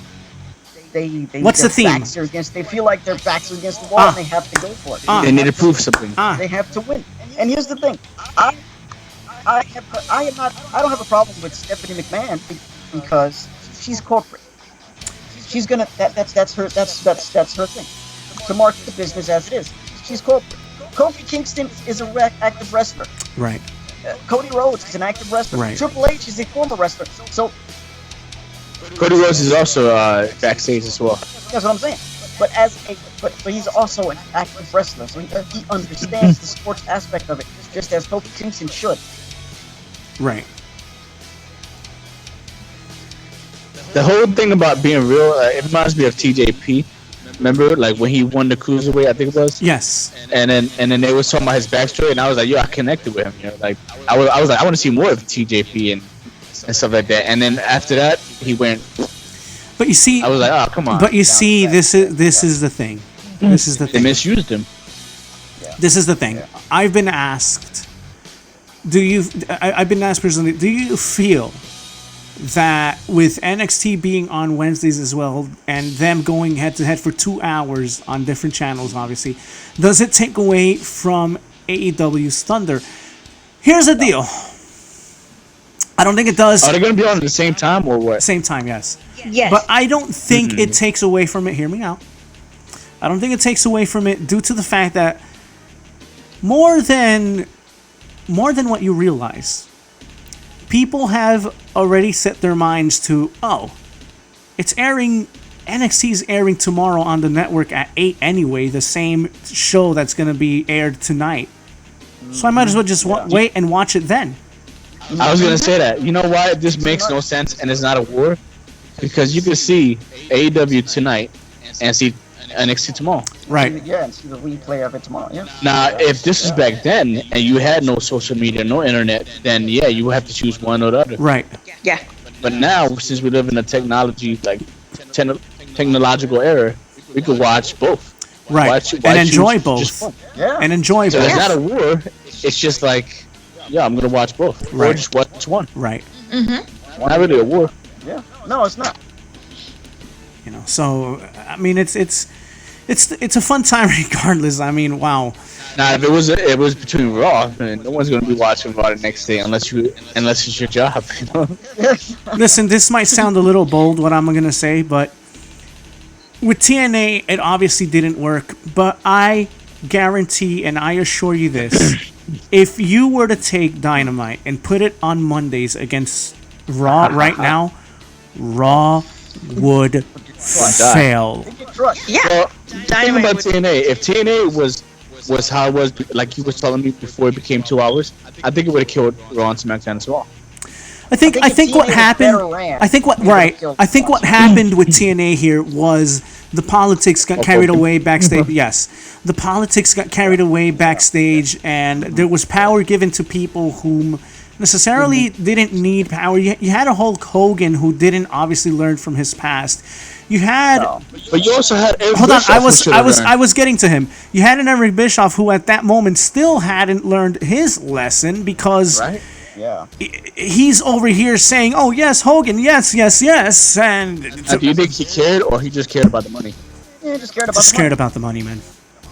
C: What's the theme?
B: They feel like their backs are against the wall and they have to go for it.
E: They need to prove something.
B: They have to win. And here's the thing: I don't have a problem with Stephanie McMahon because she's corporate. She's gonna that's her thing to market the business as it is. She's corporate. Kofi Kingston is an active wrestler.
C: Right.
B: Cody Rhodes is an active wrestler.
C: Right.
B: Triple H is a former wrestler. So
E: Cody Rhodes is also backstage as well.
B: that's what I'm saying. But he's also an active wrestler, so he understands the sports aspect of it, just as Kofi Kingston should.
C: Right.
E: The whole thing about being real, it reminds me of TJP. Remember, like when he won the cruiserweight, I think it was.
C: Yes.
E: And then they was talking about his backstory, and I was like, yo, I connected with him. You know, like I was like, I want to see more of TJP and stuff like that. And then after that, he went.
C: But you see,
E: I was like, oh, come on.
C: But you see, this is the thing. This is the
E: They
C: thing.
E: misused him.
C: This is the thing. I've been asked. I've been asked personally. Do you feel that with NXT being on Wednesdays as well, and them going head to head for 2 hours on different channels, obviously, does it take away from AEW's Thunder? Here's the deal. I don't think it does.
E: Are they going to be on at the same time or what?
C: Same time, yes.
A: Yes.
C: But I don't think it takes away from it. Hear me out. I don't think it takes away from it due to the fact that more than what you realize, people have already set their minds to, oh, it's airing. NXT's airing tomorrow on the network at 8 anyway, the same show that's going to be aired tonight. So I might as well just wait and watch it then.
E: I was going to say that. You know why this makes no sense and it's not a war? Because you can see AEW tonight and see NXT tomorrow.
C: Right.
B: Yeah, and see the replay of it tomorrow. Yeah.
E: Now, if this was back then and you had no social media, no internet, then yeah, you would have to choose one or the other.
C: Right.
A: Yeah.
E: But now, since we live in a technological era, we could watch both.
C: Right. And enjoy both.
B: Yeah.
C: And enjoy
E: So
C: both.
E: it's not a war. It's just like, yeah, I'm gonna watch both.
C: Right.
E: Or just watch one.
C: Right.
E: Not really a war.
B: Yeah. No, it's not.
C: You know. So I mean, it's a fun time regardless. I mean, wow.
E: Now, if it was between Raw, man, no one's gonna be watching Raw the next day unless it's your job. You know?
C: Listen, this might sound a little bold what I'm gonna say, but with TNA, it obviously didn't work. But I guarantee and I assure you this: if you were to take Dynamite and put it on Mondays against Raw right now, Raw would fail.
A: Yeah.
E: Well, think
A: Dynamite
E: about
A: would-
E: TNA. If TNA was how it was, like you were telling me before it became 2 hours, I think it would have killed Raw and SmackDown as well.
C: I think
B: if
C: what
B: TNA was
C: happened.
B: better ran,
C: I think what
B: it would've
C: right.
B: killed
C: I think what
B: Raw.
C: happened with TNA here was the politics got carried away backstage. Yes, the politics got carried away backstage, and there was power given to people whom necessarily didn't need power. You had a Hulk Hogan who didn't obviously learn from his past. You had.
B: No.
E: But you also had Eric
C: Hold on,
E: Bischoff, who should've learned.
C: I was getting to him. You had an Eric Bischoff who at that moment still hadn't learned his lesson because
E: Right?
B: Yeah.
C: he's over here saying, "Oh yes, Hogan, yes, yes, yes," and
E: Now, do you think he cared, or he just cared about the money?
B: Yeah, just scared about
C: just
B: the
C: scared
B: money.
C: about the money, man.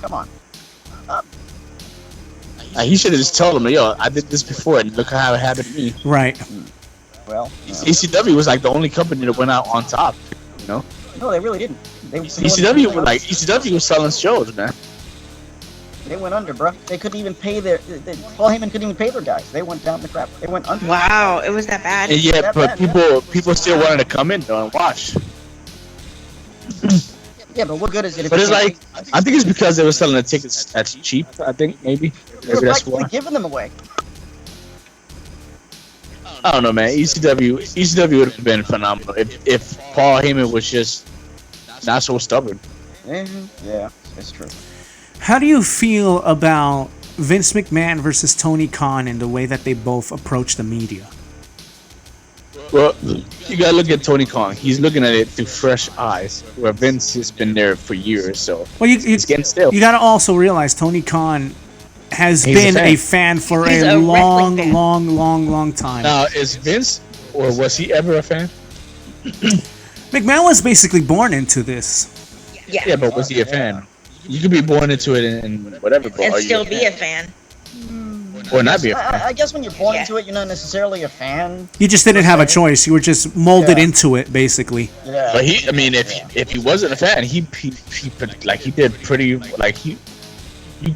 B: Come on.
E: He should have just told him, "Yo, I did this before, and look how it happened to me."
C: Right.
B: Well,
E: ECW was like the only company that went out on top. You know,
B: no, they really didn't.
E: ECW was selling shows, man.
B: They went under, bro. They couldn't even pay Paul Heyman couldn't even pay their guys. They went down the crap. They went under.
A: Wow, it was that bad.
E: And yeah,
B: That
E: but
B: bad,
E: people still wanted to come in though and watch.
B: Yeah, but what good is it if
E: But
B: you
E: it's
B: can't
E: like,
B: pay-
E: I think it's because they were selling the tickets that's cheap. I think maybe
B: they were
E: that's
B: practically
E: why.
B: giving them away.
E: I don't know, man. ECW would have been phenomenal if Paul Heyman was just not so stubborn.
B: Yeah, it's true.
C: How do you feel about Vince McMahon versus Tony Khan and the way that they both approach the media?
E: Well, you gotta look at Tony Khan. He's looking at it through fresh eyes, where Vince has been there for years. So
C: Well,
E: it's getting stale.
C: you got to also realize Tony Khan has
E: He's a
C: been
E: fan.
C: a fan for
A: He's
C: a
A: a
C: long,
A: wrestling fan.
C: long time.
E: Now, is Vince, or was he ever a fan?
C: McMahon was basically born into this.
A: Yeah.
E: Yeah, but was he a fan? You could be born into it and whatever, but
A: And
E: are you
A: still be a fan.
E: or not be a fan?
B: I guess when you're born
A: Yeah.
B: into it, you're not necessarily a fan.
C: You just didn't have a choice. You were just molded
B: Yeah.
C: into it, basically.
B: Yeah.
E: But I mean, if he wasn't a fan, he did pretty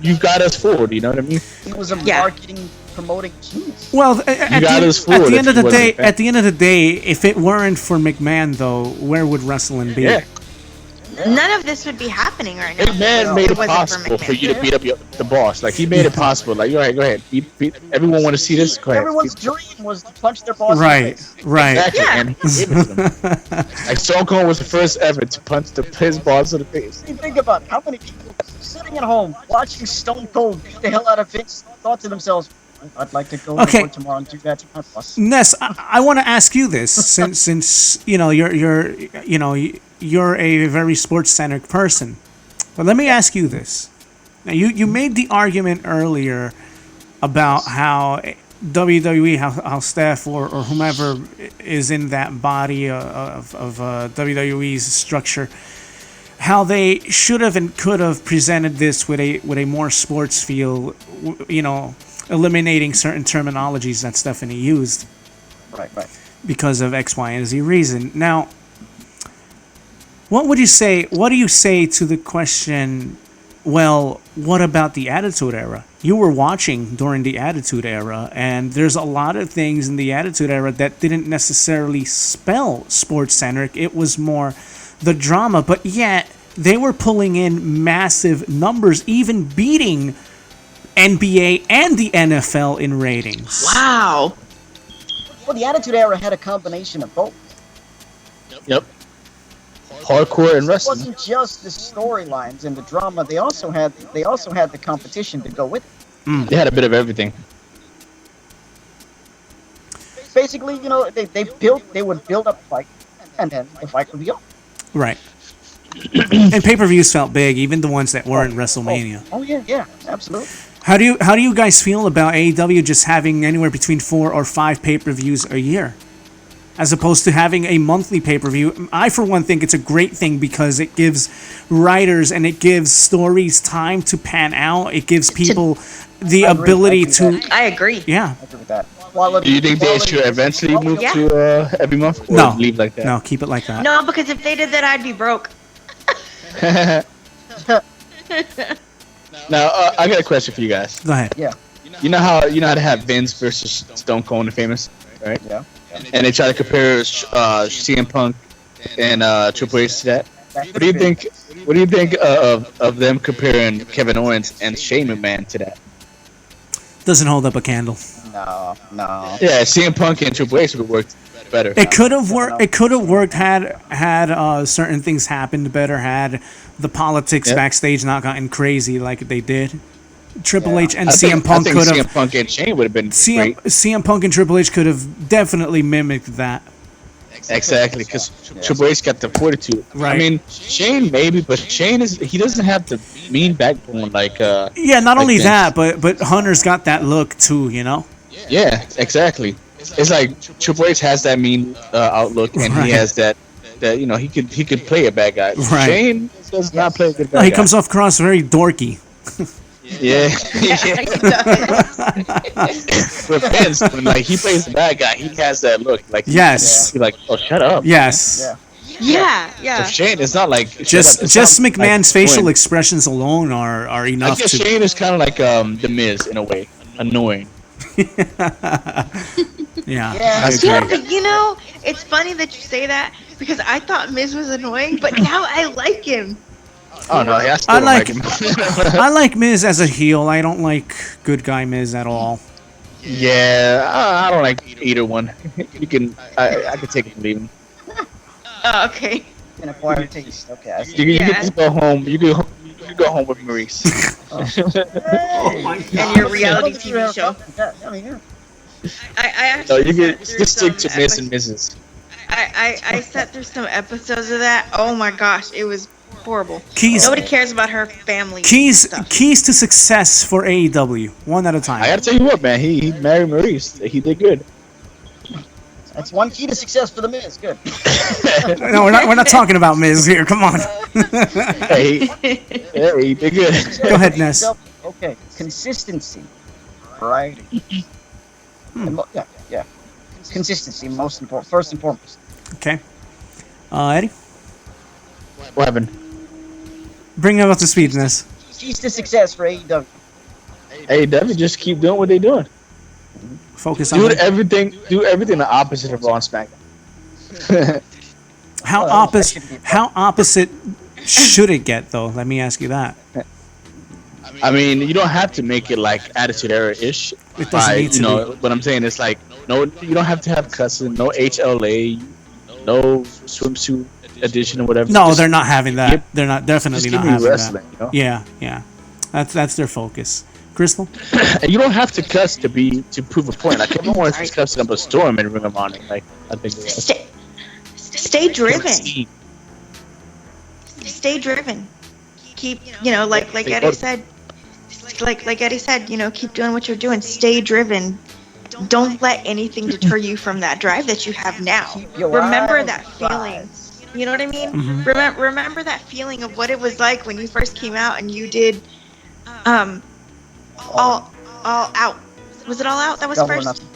E: you got us fooled. You know what I mean?
B: He was a
A: Yeah.
B: marketing promoting genius.
C: Well, at
E: got us fooled
C: the
E: if
C: end of
E: he
C: the
E: wasn't
C: day,
E: a fan.
C: at the end of the day, if it weren't for McMahon, though, where would wrestling be?
E: Yeah.
A: None of this would be happening right now.
E: McMahon made it
A: wasn't
E: possible for
A: McMahon.
E: you to beat up the boss. Like he made it possible. Like, all right, go ahead. Beat. Everyone want to see this? Go ahead.
B: Everyone's dream was to punch their boss in the
C: Right,
B: face.
C: right.
E: Exactly.
A: Yeah.
E: And he gave it to them. Like Stone Cold was the first ever to punch his boss in the face.
B: You think about how many people sitting at home watching Stone Cold beat the hell out of Vince thought to themselves, I'd like to go to
C: Okay.
B: work tomorrow and do that to my boss.
C: Ness, I want to ask you this, since you know you're a very sports-centric person. But let me ask you this. Now, you made the argument earlier about how WWE, how Steph or whomever is in that body of WWE's structure, how they should have and could have presented this with a more sports feel, eliminating certain terminologies that Stephanie used
B: Right.
C: because of X, Y, and Z reason. Now, what would you say? What do you say to the question? Well, what about the Attitude Era? You were watching during the Attitude Era, and there's a lot of things in the Attitude Era that didn't necessarily spell sports-centric. It was more the drama, but yet they were pulling in massive numbers, even beating NBA and the NFL in ratings.
A: Wow.
B: Well, the Attitude Era had a combination of both.
E: Yep. hardcore and
B: It
E: wrestling.
B: wasn't just the storylines and the drama. They also had the competition to go with it.
E: They had a bit of everything.
B: Basically, they would build up a fight, and then the fight would be over.
C: Right. And pay-per-views felt big, even the ones that weren't WrestleMania.
B: Oh yeah, absolutely.
C: How do you guys feel about AEW just having anywhere between 4 or 5 pay-per-views a year, as opposed to having a monthly pay-per-view? I, for one, think it's a great thing because it gives writers and it gives stories time to pan out. It gives people the ability to.
A: I agree.
C: Yeah.
B: I agree with that.
E: Do you think they should eventually move
A: Yeah.
E: to every month, or
C: No.
E: leave like that?
C: No, keep it like that.
A: No, because if they did that, I'd be broke.
E: Now, I got a question for you guys.
C: Go ahead.
B: Yeah.
E: You know how to have Vince versus Stone Cold and Famous, right?
B: Yeah.
E: And they try to compare CM Punk and Triple H to that. What do you think? What do you think of them comparing Kevin Owens and Shane McMahon to that?
C: Doesn't hold up a candle.
B: No.
E: Yeah, CM Punk and Triple H would work better.
C: It could have worked. It could have worked had certain things happened better. Had the politics backstage not gotten crazy like they did. Triple H and CM Punk could have.
E: CM Punk and Shane would have been great.
C: CM Punk and Triple H could have definitely mimicked that.
E: Exactly, because Triple H got the fortitude.
C: Right.
E: I mean, Shane maybe, but Shane he doesn't have the mean backbone like.
C: Yeah, not
E: like
C: only
E: Vince.
C: that, but Hunter's got that look too. You know.
E: Yeah, exactly. It's like Triple H has that mean outlook, and
C: Right.
E: he has that he could play a bad guy.
C: Right.
E: Shane does not play a good bad
C: No, he
E: guy.
C: comes off cross very dorky.
E: Yeah.
A: Yeah.
E: With Vince, when like he plays the bad guy, he has that look. Like
C: Yes.
E: he's like, oh, shut up.
C: Yes.
B: Yeah.
A: Yeah.
E: So Shane, it's not like
C: Just McMahon's facial expressions alone are
E: I
C: enough
E: guess
C: to.
E: Shane is kind of like the Miz in a way, annoying.
C: Yeah.
B: Yeah.
C: I
A: Yeah,
C: agree.
A: but it's funny that you say that because I thought Miz was annoying, but now I like him.
E: Oh no, I still
C: I
E: don't
C: like
E: him.
C: I like Miz as a heel. I don't like good guy Miz at all.
E: Yeah, I don't like either one. You can, I can take it and leave him.
A: Oh, okay.
B: An acquired taste. Okay.
E: You can just go home. You can go home with Maurice.
A: And your reality TV show.
B: Yeah, I mean, yeah.
A: I
E: So
A: actually
E: you can
A: sat through
E: just stick
A: some
E: to Miz and Mrs.
A: I sat through some episodes of that. Oh my gosh, it was horrible.
C: Keys
A: Nobody cares about her family.
C: keys
A: stuff.
C: keys to success for AEW. One at a time.
E: I gotta tell you what, man. He married Maurice. He did good.
B: That's one key to success for the Miz. Good.
C: No, we're not talking about Miz here. Come on.
E: Hey, he did good.
C: Go ahead, Ness.
B: Okay. Consistency. Variety. Yeah. Consistency, most important. First and foremost.
C: Okay. Eddie,
E: What happened?
C: bring him up to speed, Ness.
B: Keys to success for AEW.
E: Hey, Debbie, just keep doing what they're doing.
C: Focus on
E: Do
C: it.
E: everything the opposite of Raw and SmackDown.
C: How opposite should it get though? Let me ask you that.
E: I mean, you don't have to make it like Attitude Era-ish.
C: It doesn't need to be.
E: What I'm saying is like, no, you don't have to have cussing, no HLA, no swimsuit edition or whatever.
C: No,
E: Just
C: they're not having that.
E: give-
C: They're not definitely
E: Just
C: not
E: give me
C: having
E: wrestling,
C: that.
E: you know?
C: Yeah. That's their focus. Crystal?
E: And you don't have to cuss to prove a point. Like everyone wants to cuss up a storm in Ring of Honor. Like I think it was.
A: Stay driven. Stay driven. Keep, like Eddie said. Like Eddie said, keep doing what you're doing. Stay driven. Don't let anything deter you from that drive that you have now. Remember that feeling. You know what I mean?
C: Mm-hmm.
A: Remember that feeling of what it was like when you first came out and you did, all out. Was it all out? That was
B: Double or
A: first.
B: nothing.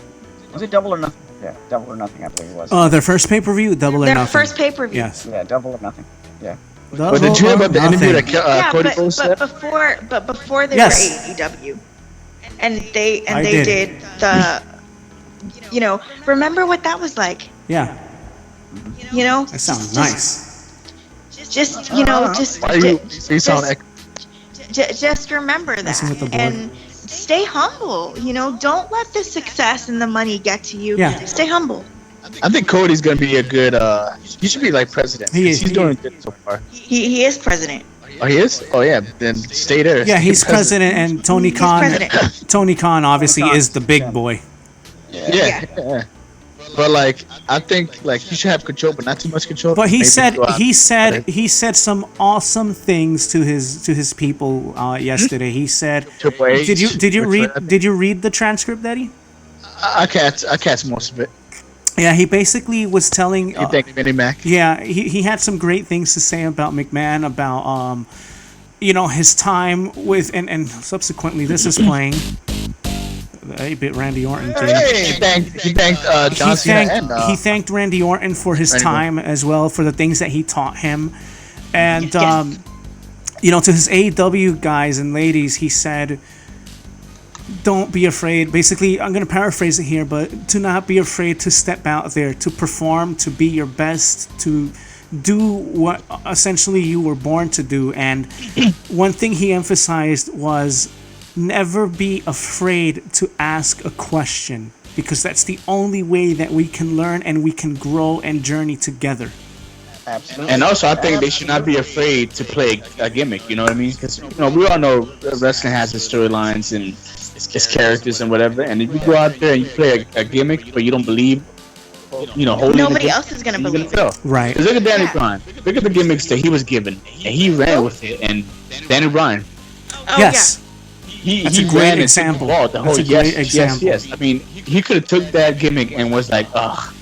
B: Was it double or nothing? Yeah, double or nothing. I believe it was.
C: Their first pay-per-view, Double or
A: Their
C: Nothing.
A: first pay-per-view.
C: Yes.
B: Yeah, double or nothing. Yeah.
E: But did you hear about the interview that
A: Yeah,
E: Cody
A: but
E: Rhodes said?
A: before they
C: Yes.
A: were AEW, and they
C: I
A: did the, remember what that was like?
C: Yeah. That sounds nice.
A: Just
E: Why you sound like
A: just remember
C: Messing with the
A: that
C: board.
A: and stay humble. Don't let the success and the money get to you.
C: Yeah.
A: Stay humble.
E: I think Cody's gonna be a good. He should be like president.
C: He is.
E: He's doing good so far.
A: He is president.
E: Oh, he is. Oh yeah. Then stay there.
C: Yeah, he's president, and Tony Khan.
A: president.
C: Tony Khan obviously is the big boy.
E: Yeah. But like, I think like he should have control, but not too much control.
C: But he
E: Maybe
C: said
E: go out.
C: he said some awesome things to his people yesterday. He said,
E: Triple H,
C: did you
E: Ric Flair.
C: read the transcript, Eddie?
E: I catch most of it.
C: Yeah, he basically was telling.
E: You think Vinnie Mac?
C: Yeah, he had some great things to say about McMahon, about his time with and subsequently this is playing. He bit Randy Orton too.
E: He thanked John Cena and
C: he thanked Randy Orton for his time as well, for the things that he taught him, and to his AEW guys and ladies, he said, don't be afraid. Basically, I'm going to paraphrase it here, but to not be afraid to step out there, to perform, to be your best, to do what essentially you were born to do. And one thing he emphasized was never be afraid to ask a question, because that's the only way that we can learn and we can grow and journey together.
B: Absolutely.
E: And also, I think they should not be afraid to play a gimmick. You know what I mean? Because we all know wrestling has its storylines and its characters and whatever. And if you go out there and you play a gimmick, but you don't believe,
A: Nobody else is gonna believe it.
C: Right.
E: Because look at Danny Bryan. Look at the gimmicks that he was given, and he ran with it. And Danny Bryan,
A: Oh,
C: yes. That's
E: he
C: a great
E: ran
C: example.
E: and took the ball.
C: That's a great example.
E: Yes. I mean, he could have took that gimmick and was like, "Ugh,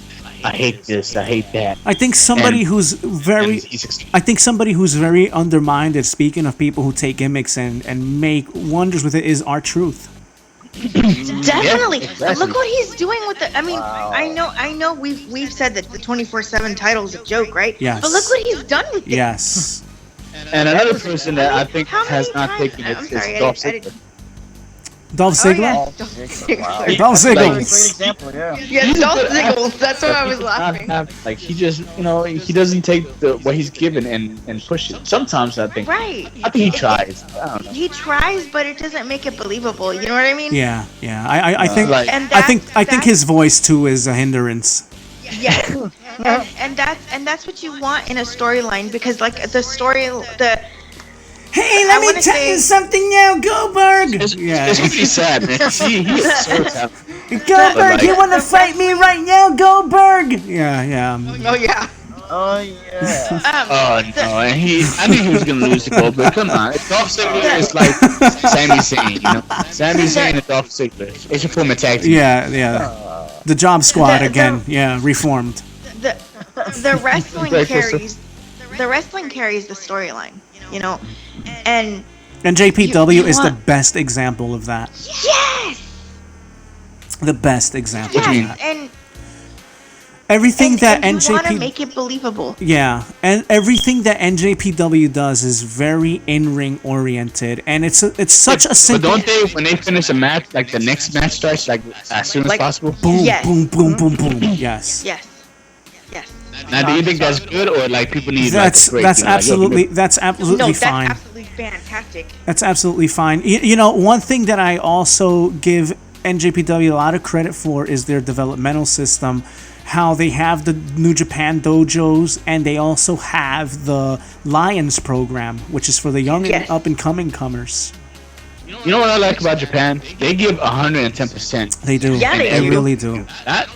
E: I hate this. I hate that."
C: I think somebody
E: And-
C: who's very
E: and he succeeded.
C: I think somebody who's very undermined, speaking of people who take gimmicks and make wonders with it, is R-Truth.
A: Definitely.
E: Yeah,
A: But
E: exactly.
A: look what he's doing with the. I mean, I know. We've said that the 24/7 title is a joke, right?
C: Yes.
A: But look what he's done with it.
C: Yes.
E: And another person that I think
A: How
E: has
A: many
E: not
A: times-
E: taken it
A: I'm
E: is
A: sorry,
E: Dolph
A: I
E: Ziggler.
A: didn't-
C: Dolph
A: Oh,
C: Ziggler?
A: yeah.
B: Wow.
C: Dolph
B: That's a
C: Ziggler.
B: great example, yeah.
A: Yeah, Dolph Ziggles. That's why I was laughing.
E: Like he just, he doesn't take what he's given and push it. Sometimes I think
A: Right.
E: he tries. I don't know.
A: He tries, but it doesn't make it believable. You know what I mean?
C: Yeah. I think
E: like-
A: And
C: I think
A: that's-
C: his voice too is a hindrance.
A: Yes. and that's what you want in a storyline, because like
C: Hey,
A: let me tell you
C: something now, Goldberg.
E: It's really sad, man. He is so sad.
C: Goldberg,
E: you
C: want to fight me right now, Goldberg? Yeah.
A: oh yeah.
B: Oh, yeah.
E: Oh no, and I knew he was gonna lose to Goldberg. Come on, Dolph Ziggler is like Sami Zayn, Sami Zayn and Dolph Ziggler. They should form a tag team.
C: Yeah. The Job Squad again. Yeah, reformed.
A: The wrestling
E: Right,
A: carries the storyline, and
C: And JPW
A: You
C: is the
A: want-
C: best example of that.
A: yes,
C: The best example of
A: yes,
C: that.
A: and
C: Everything that
A: and you want to
C: NJP
A: make it believable.
C: Yeah, and everything that NJPW does is very in-ring oriented, and it's such a
E: But
C: simple
E: don't they, when they finish a match, like the next match starts like as soon as
A: Like-
E: possible?
C: boom,
A: Yes.
C: boom, boom, boom, boom. Yes.
A: Yes.
E: Now, do you think that's good, or like people need
C: That's
E: like a break,
C: that's
E: like, yo,
C: absolutely
E: give
C: that's
A: No,
C: absolutely
A: that's
C: fine.
A: absolutely fantastic.
C: That's absolutely fine. One thing that I also give NJPW a lot of credit for is their developmental system. How they have the New Japan dojos, and they also have the Lions program, which is for the young
A: Yes.
C: and up and coming comers.
E: You know what I like about Japan? They give 110%.
C: They do.
A: Yeah, they
C: they
A: do.
C: really do.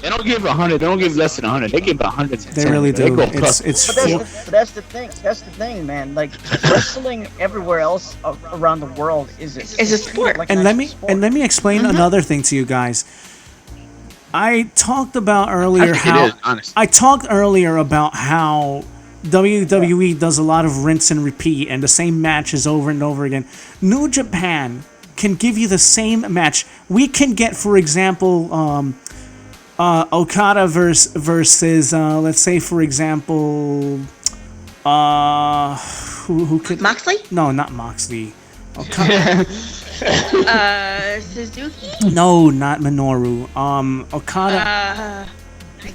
E: They don't give 100. They don't give less than 100. They give 110.
C: They really
E: They
C: do.
E: go plus.
C: It's
B: But
C: full,
B: that's the thing. That's the thing, man. Like wrestling everywhere else around the world is
A: a sport.
B: Like
C: and
B: an
C: let me
B: actual sport.
C: and let me explain another thing to you guys. I talked about earlier
E: I think
C: how
E: it is, honestly.
C: I talked earlier about how WWE does a lot of rinse and repeat and the same matches over and over again. New Japan can give you the same match. We can get, for example, Okada versus let's say, for example, who could?
A: Moxley?
C: No, not Moxley. Okada.
A: Suzuki?
C: No, not Minoru. Okada.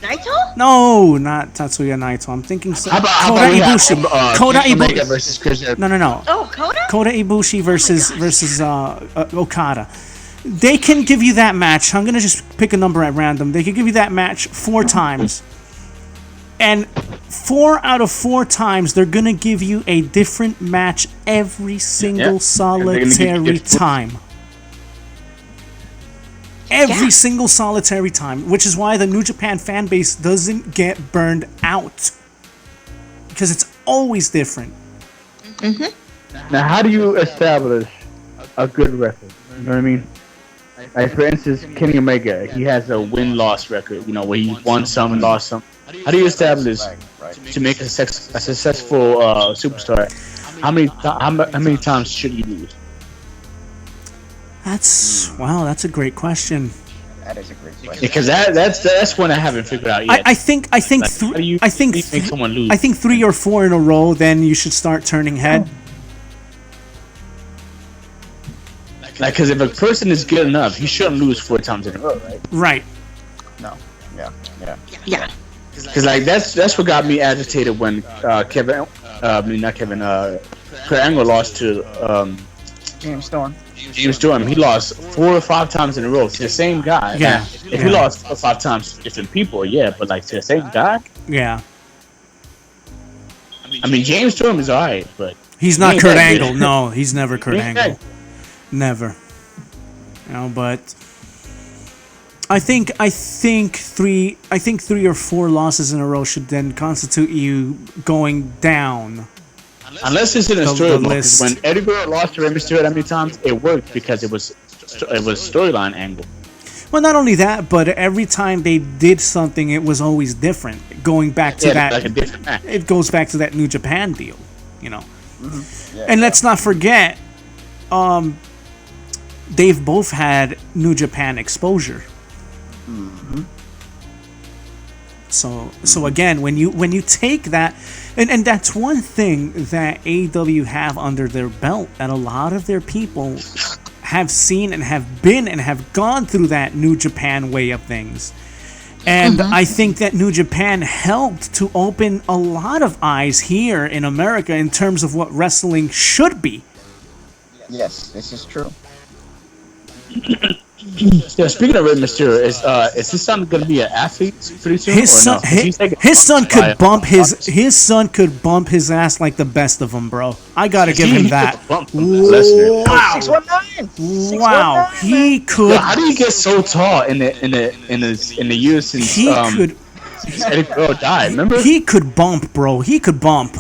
A: Naito?
C: No, not Tatsuya Naito. I'm thinking
E: How about
C: Kota
E: we have,
C: Ibushi. Kota
E: Kenny Omega
C: Ibushi.
E: versus Chris Jericho?
C: No.
A: Oh, Coda?
C: Kota Ibushi versus Okada. They can give you that match. I'm gonna just pick a number at random. They can give you that match 4 times. And 4 out of 4 times, they're going to give you a different match every single solitary time. Every single solitary time, which is why the New Japan fan base doesn't get burned out. Because it's always different.
E: Now, how do you establish a good record? You know what I mean? Like, for instance, Kenny Omega, he has a win-loss record, you know, where he won some and lost some. How do you establish to make a successful superstar? How many times should you lose?
C: That's a great question.
B: That is a great question.
E: Because that's one I haven't figured out yet.
C: I think
E: how do you make someone lose?
C: I think 3 or 4 in a row, then you should start turning head.
E: Like, because if a person is good enough, he shouldn't lose 4 times in a row, right?
C: Right.
B: No.
A: Yeah.
E: Because like that's what got me agitated when Kurt Angle lost to
B: James Storm.
E: He lost 4 or 5 times in a row to the same guy.
C: Yeah.
E: If he lost 4 or 5 times to different people, but like to the same guy.
C: Yeah.
E: I mean, James Storm is alright, but
C: he's not Kurt Angle. No, he's never Kurt Angle. Never. You know, but I think 3 or 4 losses in a row should then constitute you going down.
E: Unless it's in a story mode,
C: list.
E: when Eddie Guerrero lost to Rey Mysterio that many times, it worked because it was storyline angle.
C: Well, not only that, but every time they did something, it was always different. Going back to that,
E: like a different match.
C: it goes back to that New Japan deal, you know.
B: Yeah,
C: And let's not forget, they've both had New Japan exposure. So again, when you take that, and that's one thing that AEW have under their belt, that a lot of their people have seen and have been and have gone through that New Japan way of things. And I think that New Japan helped to open a lot of eyes here in America in terms of what wrestling should be.
B: Yes, this is true.
E: Yeah, speaking of Rey Mysterio, is his son gonna be an athlete pretty soon?
C: His son, his son could bump his son could bump his ass like the best of them, bro. I gotta give him that. Wow,
B: 619.
C: wow, he could.
E: How do you get so tall in the years since Eddie Guerrero died? Remember?
C: He could bump, bro. He could bump.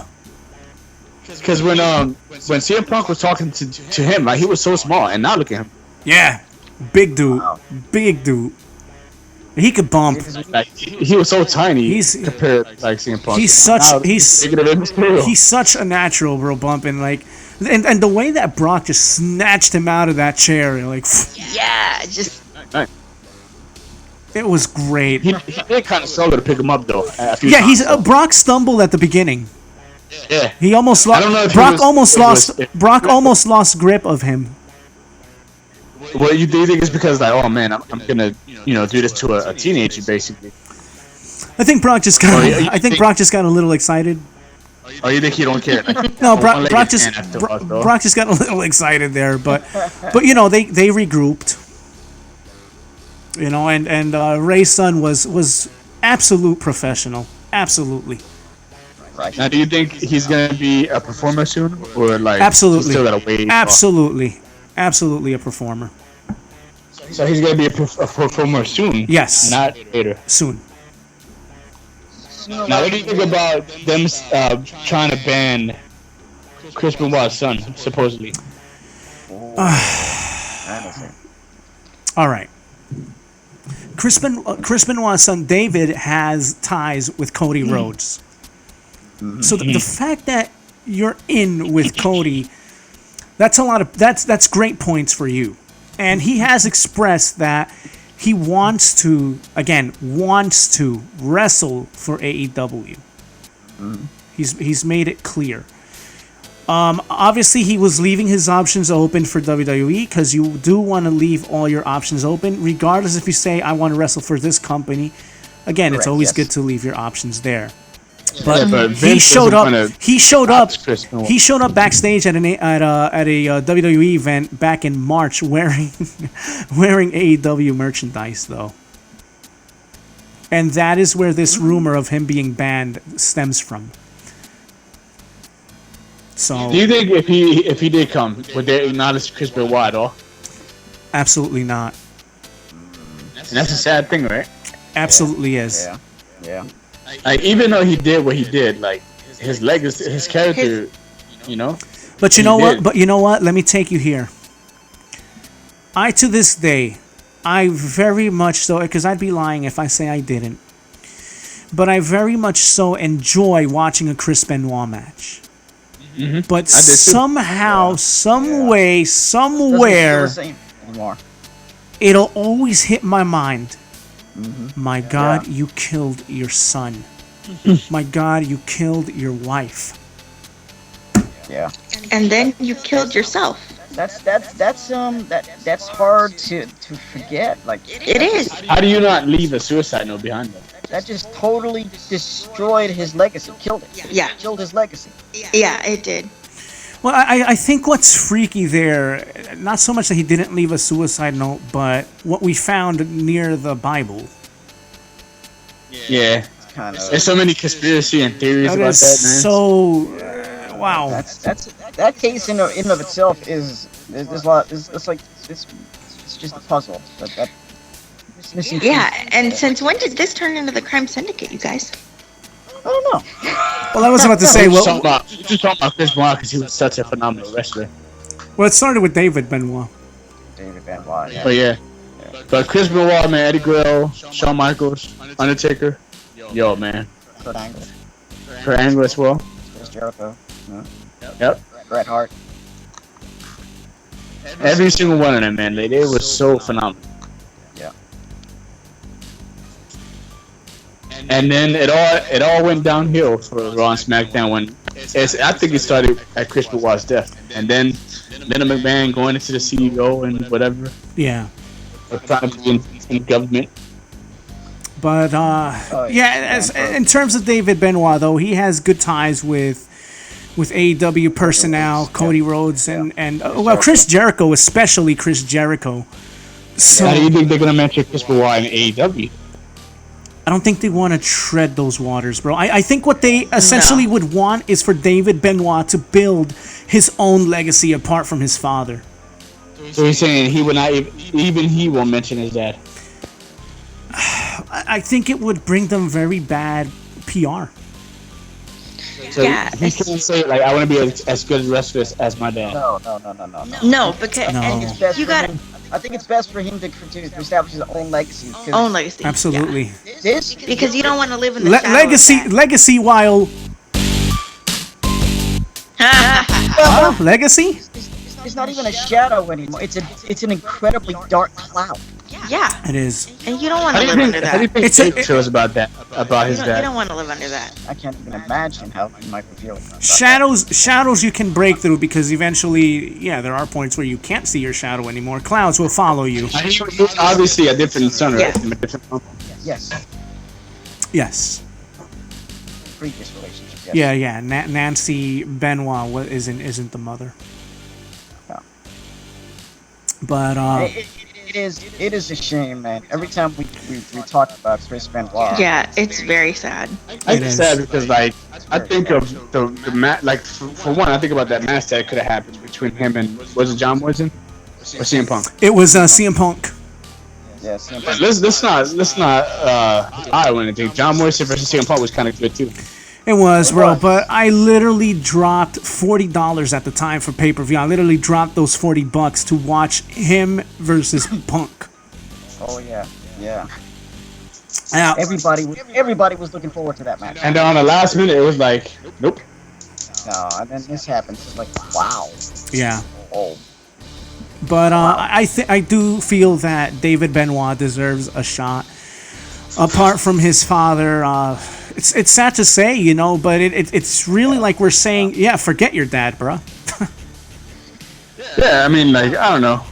E: Because when CM Punk was talking to him, like, he was so small, and now look at him.
C: Yeah, big dude, big dude. He could bump.
E: Like, he was so tiny compared to like CM Punk.
C: He's such a natural, bro, bumping like, and the way that Brock just snatched him out of that chair, like,
A: Just
C: it was great.
E: He did kind of struggle to pick him up though.
C: Brock stumbled at the beginning.
E: Yeah,
C: he almost lost. Brock almost lost grip of him.
E: Well, do you think it's because like, oh man, I'm gonna do this to a teenager basically?
C: I think Brock just got. Brock just got a little excited.
E: Oh, you think he don't care?
C: No, Brock just got a little excited there, but they regrouped. And Ray's son was absolute professional, absolutely.
B: Right.
E: Now, do you think he's gonna be a performer soon, or like
C: absolutely,
E: still gotta wait?
C: Absolutely a performer.
E: So he's gonna be a performer soon.
C: Yes.
E: Not later.
C: Soon.
E: Now, what do you think about them trying to ban Chris Benoit's son, supposedly?
C: All right. Chris Benoit's son David has ties with Cody Rhodes. So the fact that you're in with Cody, that's great points for you. And he has expressed that he wants to wrestle for AEW. He's made it clear. Obviously, he was leaving his options open for WWE because you do want to leave all your options open, regardless if you say I want to wrestle for this company. Again, it's always good to leave your options there. But he showed up. He showed up backstage at a WWE event back in March wearing AEW merchandise, though. And that is where this rumor of him being banned stems from. So,
E: Do you think if he did come, would they acknowledge Chris Benoit at all?
C: absolutely not.
E: And that's a sad thing, right?
C: Absolutely is.
B: Yeah.
E: Like, even though he did what he did, like, his legacy, his character, you know?
C: But you know what? But you know what? Let me take you here. To this day, I very much so, because I'd be lying if I say I didn't, but I very much so enjoy watching a Chris Benoit match.
E: Mm-hmm.
C: But somehow, some way, somewhere, it'll always hit my mind. My God, you killed your son. My God, you killed your wife.
B: Yeah.
A: And then you killed yourself.
B: That's hard to forget. Like,
A: It is.
E: How do you not leave a suicide note behind them?
B: that just totally destroyed his legacy, killed it.
A: Yeah.
B: Killed his legacy.
A: Yeah, it did.
C: Well, I think what's freaky there, not so much that he didn't leave a suicide note, but what we found near the Bible.
E: Yeah.
B: Kind of.
E: There's so many conspiracy and theories
C: That
E: about
C: is
E: that, man.
C: so wow.
B: That case in of itself is there's a lot. It's like it's just a puzzle. It's missing
A: Yeah,
B: pieces.
A: and since when did this turn into the crime syndicate, you guys?
B: I don't know.
C: Well, I was about to say,
E: We're just talking about Chris Benoit because he was such a phenomenal wrestler.
C: well, it started with David Benoit.
B: David Benoit. Yeah.
E: But yeah. But Chris Benoit, man, Eddie Guerrero, Shawn Michaels, Undertaker, yo, man.
B: Kurt Angle.
E: Kurt Angle as well.
B: Chris Jericho.
E: Yep.
B: Bret Hart.
E: Every single one of them, man. They were so phenomenal.
B: Yeah.
E: And then it all went downhill for Raw and SmackDown when I think it started at Chris Benoit's death, and then Linda McMahon going into the CEO and whatever,
C: Yeah.
E: or trying to be in government.
C: But in terms of David Benoit, though, he has good ties with AEW personnel, Cody Rhodes, and Chris Jericho, especially Chris Jericho. So
E: How do you think they're gonna mention Chris Benoit in AEW?
C: I don't think they want to tread those waters, bro. I think what they essentially would want is for David Benoit to build his own legacy apart from his father.
E: So he's saying he would not even he won't mention his dad.
C: I think it would bring them very bad PR.
E: So
A: Yeah,
E: he can't say like I want to be as good a wrestler as my dad.
B: No.
A: No, because
C: No.
B: I think it's best
A: You
B: for
A: got
B: him. I think it's best for him to establish his own legacy. 'cause
A: own legacy.
C: Absolutely.
B: This
A: Yeah. Because you don't want to live in the shadow of
C: Legacy while
A: that.
C: legacy?
B: it's not even a shadow anymore. It's an incredibly dark cloud.
A: Yeah,
C: It is.
A: and you don't want
E: How
A: to
E: do you
A: live
E: think?
A: under
E: How do you
A: that.
E: think
C: It's a-
E: Jake feels about that? About his
A: You
E: dad?
A: don't want to live under that.
B: I can't even imagine how he might be feeling. about
C: Shadows you can break through because eventually, there are points where you can't see your shadow anymore. Clouds will follow you.
E: He was obviously a different son, right?
A: Yeah.
E: From a different uncle.
B: that. Yes,
C: Yes.
B: previous relationship. Yes.
C: Yeah. Nancy Benoit isn't the mother.
B: No.
C: But
B: It is a shame, man. Every time we talk about Chris Benoit,
A: Yeah, it's very sad.
E: It's
C: is.
E: sad because like I think of the match. Like for one, I think about that match that could have happened between him and was it John Morrison or CM Punk?
C: it was CM Punk.
B: yes,
E: Let's not lie or anything. John Morrison versus CM Punk was kind of good too.
C: It was, bro, but I literally dropped $40 at the time for pay-per-view. I literally dropped those $40 to watch him versus Punk.
B: Oh yeah.
C: Now,
B: Everybody was looking forward to that match.
E: And then on the last minute, it was like, nope.
B: No, and then this happens. It's like, wow.
C: yeah.
B: Oh,
C: But I do feel that David Benoit deserves a shot. Apart from his father, it's sad to say, but it's really like we're saying, forget your dad, bruh.
E: Yeah, I mean, like I don't know.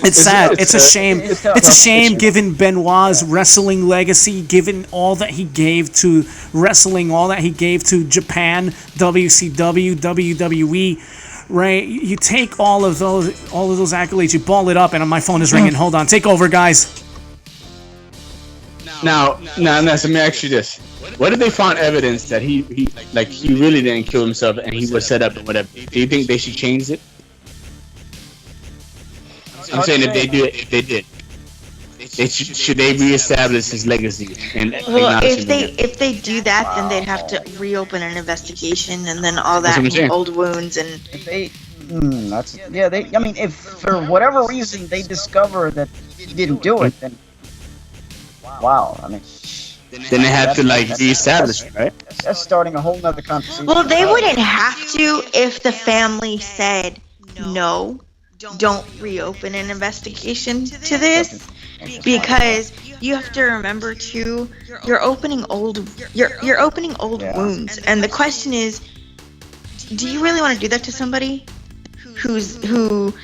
C: It's sad. It's a
E: it's
C: shame.
B: it's
C: It's a
B: tough.
C: shame given Benoit's wrestling legacy, given all that he gave to wrestling, all that he gave to Japan, WCW, WWE. Right? You take all of those accolades, you ball it up, and my phone is ringing. Hold on, take over, guys.
E: Ness, let me ask you this: what if they found evidence that he really didn't kill himself and he was set up and whatever? Do you think they should change it? I'm saying if they did. Should they reestablish his legacy? And
A: well, if they do that, then they'd have to reopen an investigation, and then all that old wounds and.
B: If they, I mean, if for whatever reason they discover that he didn't do it, then wow, I mean.
E: Then they have to reestablish it, right?
B: That's starting a whole nother conversation.
A: Well, they wouldn't have to if the family said no. Don't reopen an investigation to this, because you have to remember too, you're opening old wounds, and the question is, do you really want to do that to somebody who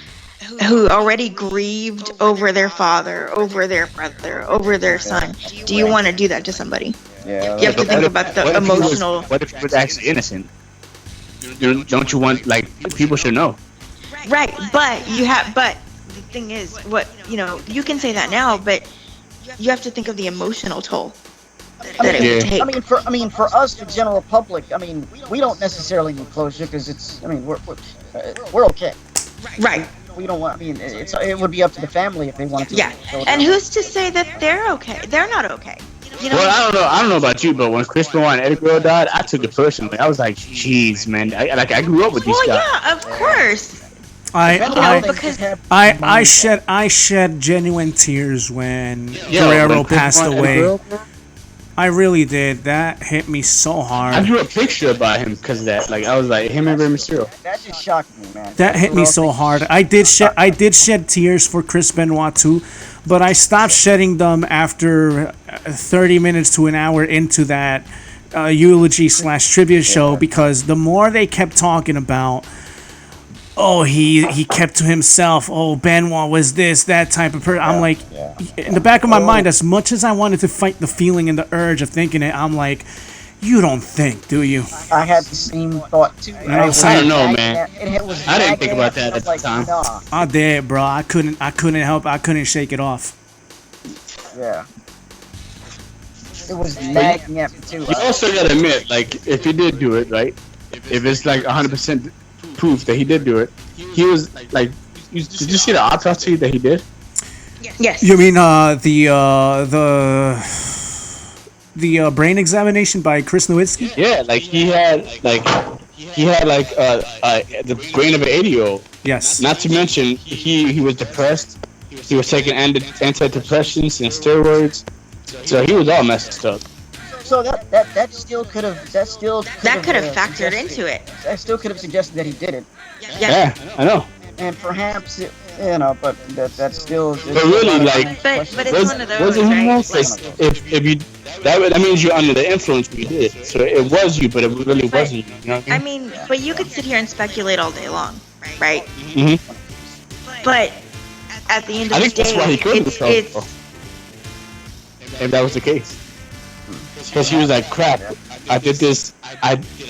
A: already grieved over their father, over their brother, over their son? Do you want to do that to somebody?
B: Yeah,
A: you have to think about the emotional.
E: What if he was actually innocent? Don't you want people should know?
A: Right, but the thing is, you can say that now, but you have to think of the emotional toll that it would take.
B: I mean, for us, the general public, I mean, we don't necessarily need closure because we're okay.
A: Right.
B: We don't want. I mean, it would be up to the family if they wanted to.
A: Yeah, and who's to say that they're okay? They're not okay.
E: Well, I don't know about you, but when Chris Benoit and Eddie Guerrero died, I took it personally. I was like, jeez, man. I grew up with these guys.
A: Well, yeah, of course.
C: I shed genuine tears when Guerrero passed away. I really did. That hit me so hard.
E: I drew a picture about him because of that. I was like, him and Rey Mysterio.
B: That just shocked me, man.
C: That hit me so hard. I did shed tears for Chris Benoit too, but I stopped shedding them after 30 minutes to an hour into that eulogy/tribute show, because the more they kept talking about, oh, he kept to himself. Oh, Benoit was this, that type of person. I'm like, in the back of my mind, as much as I wanted to fight the feeling and the urge of thinking it, I'm like, you don't think, do you?
B: I had the same thought too.
E: I don't know, man. I didn't think about that at the time.
B: Nah.
C: I did, bro. I couldn't shake it off.
B: Yeah. It was nagging at me too.
E: You also gotta admit, if he did do it, right? If it's 100% proof that he did do it, he was did you see the autopsy that he did?
A: Yes.
C: You mean the brain examination by Chris Nowinski?
E: Yeah, he had the brain of an 80-year-old.
C: Yes.
E: Not to mention he was depressed. He was taking antidepressants and steroids, so he was all messed up.
B: So that still could have
A: factored into it.
B: That still could have suggested that he did it.
E: Yeah, I know.
B: And perhaps but that's still.
E: But really,
A: but it's one of those, right?
E: If you that means you're under the influence when you did it. So it was you, but it really wasn't you. You know what I mean?
A: But you could sit here and speculate all day long, right?
E: Mm-hmm.
A: But at the end of the day,
E: that's why he killed himself. If that was the case. Because he was like, crap, I did this,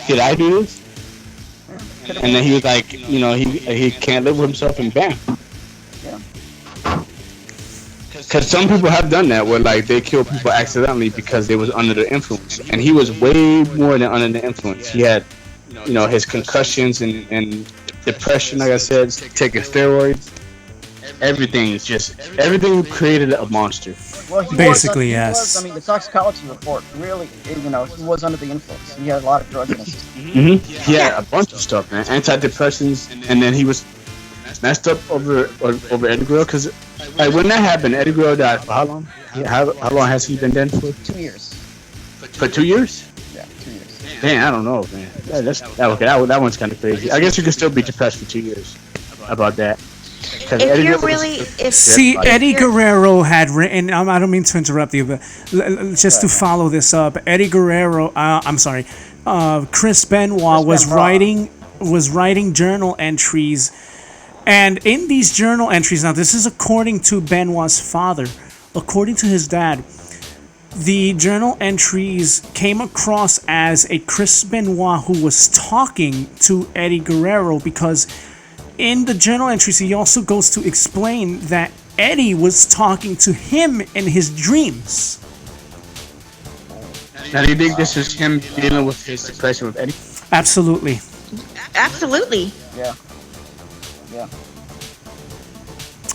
E: did I do this? And then he was like, he can't live with himself, and bam.
B: Yeah.
E: Because some people have done that, where they kill people accidentally because they was under the influence. And he was way more than under the influence. He had, his concussions and depression, like I said, taking steroids. Everything created a monster.
B: Well,
C: basically,
B: yes. The toxicology report really, he was under the influence. He had a lot of drugs in his system.
E: Mm-hmm. He had a bunch of stuff, man. Antidepressants, and then he was messed up over Eddie Guerrero. Because when that happened, Eddie Guerrero died for how long? How long has he been dead for?
B: 2 years.
E: For 2 years?
B: Yeah, 2 years.
E: Man, I don't know, man. That one's kind of crazy. I guess you could still be depressed for 2 years about that.
C: Eddie Guerrero had written. I don't mean to interrupt you, but just to follow this up, Eddie Guerrero. Chris Benoit was writing journal entries, and in these journal entries, now this is according to Benoit's father, according to his dad, the journal entries came across as a Chris Benoit who was talking to Eddie Guerrero, because in the journal entries, he also goes to explain that Eddie was talking to him in his dreams.
E: Now, do you think this is him dealing with his depression with Eddie?
C: Absolutely.
A: Absolutely.
B: Yeah. Yeah.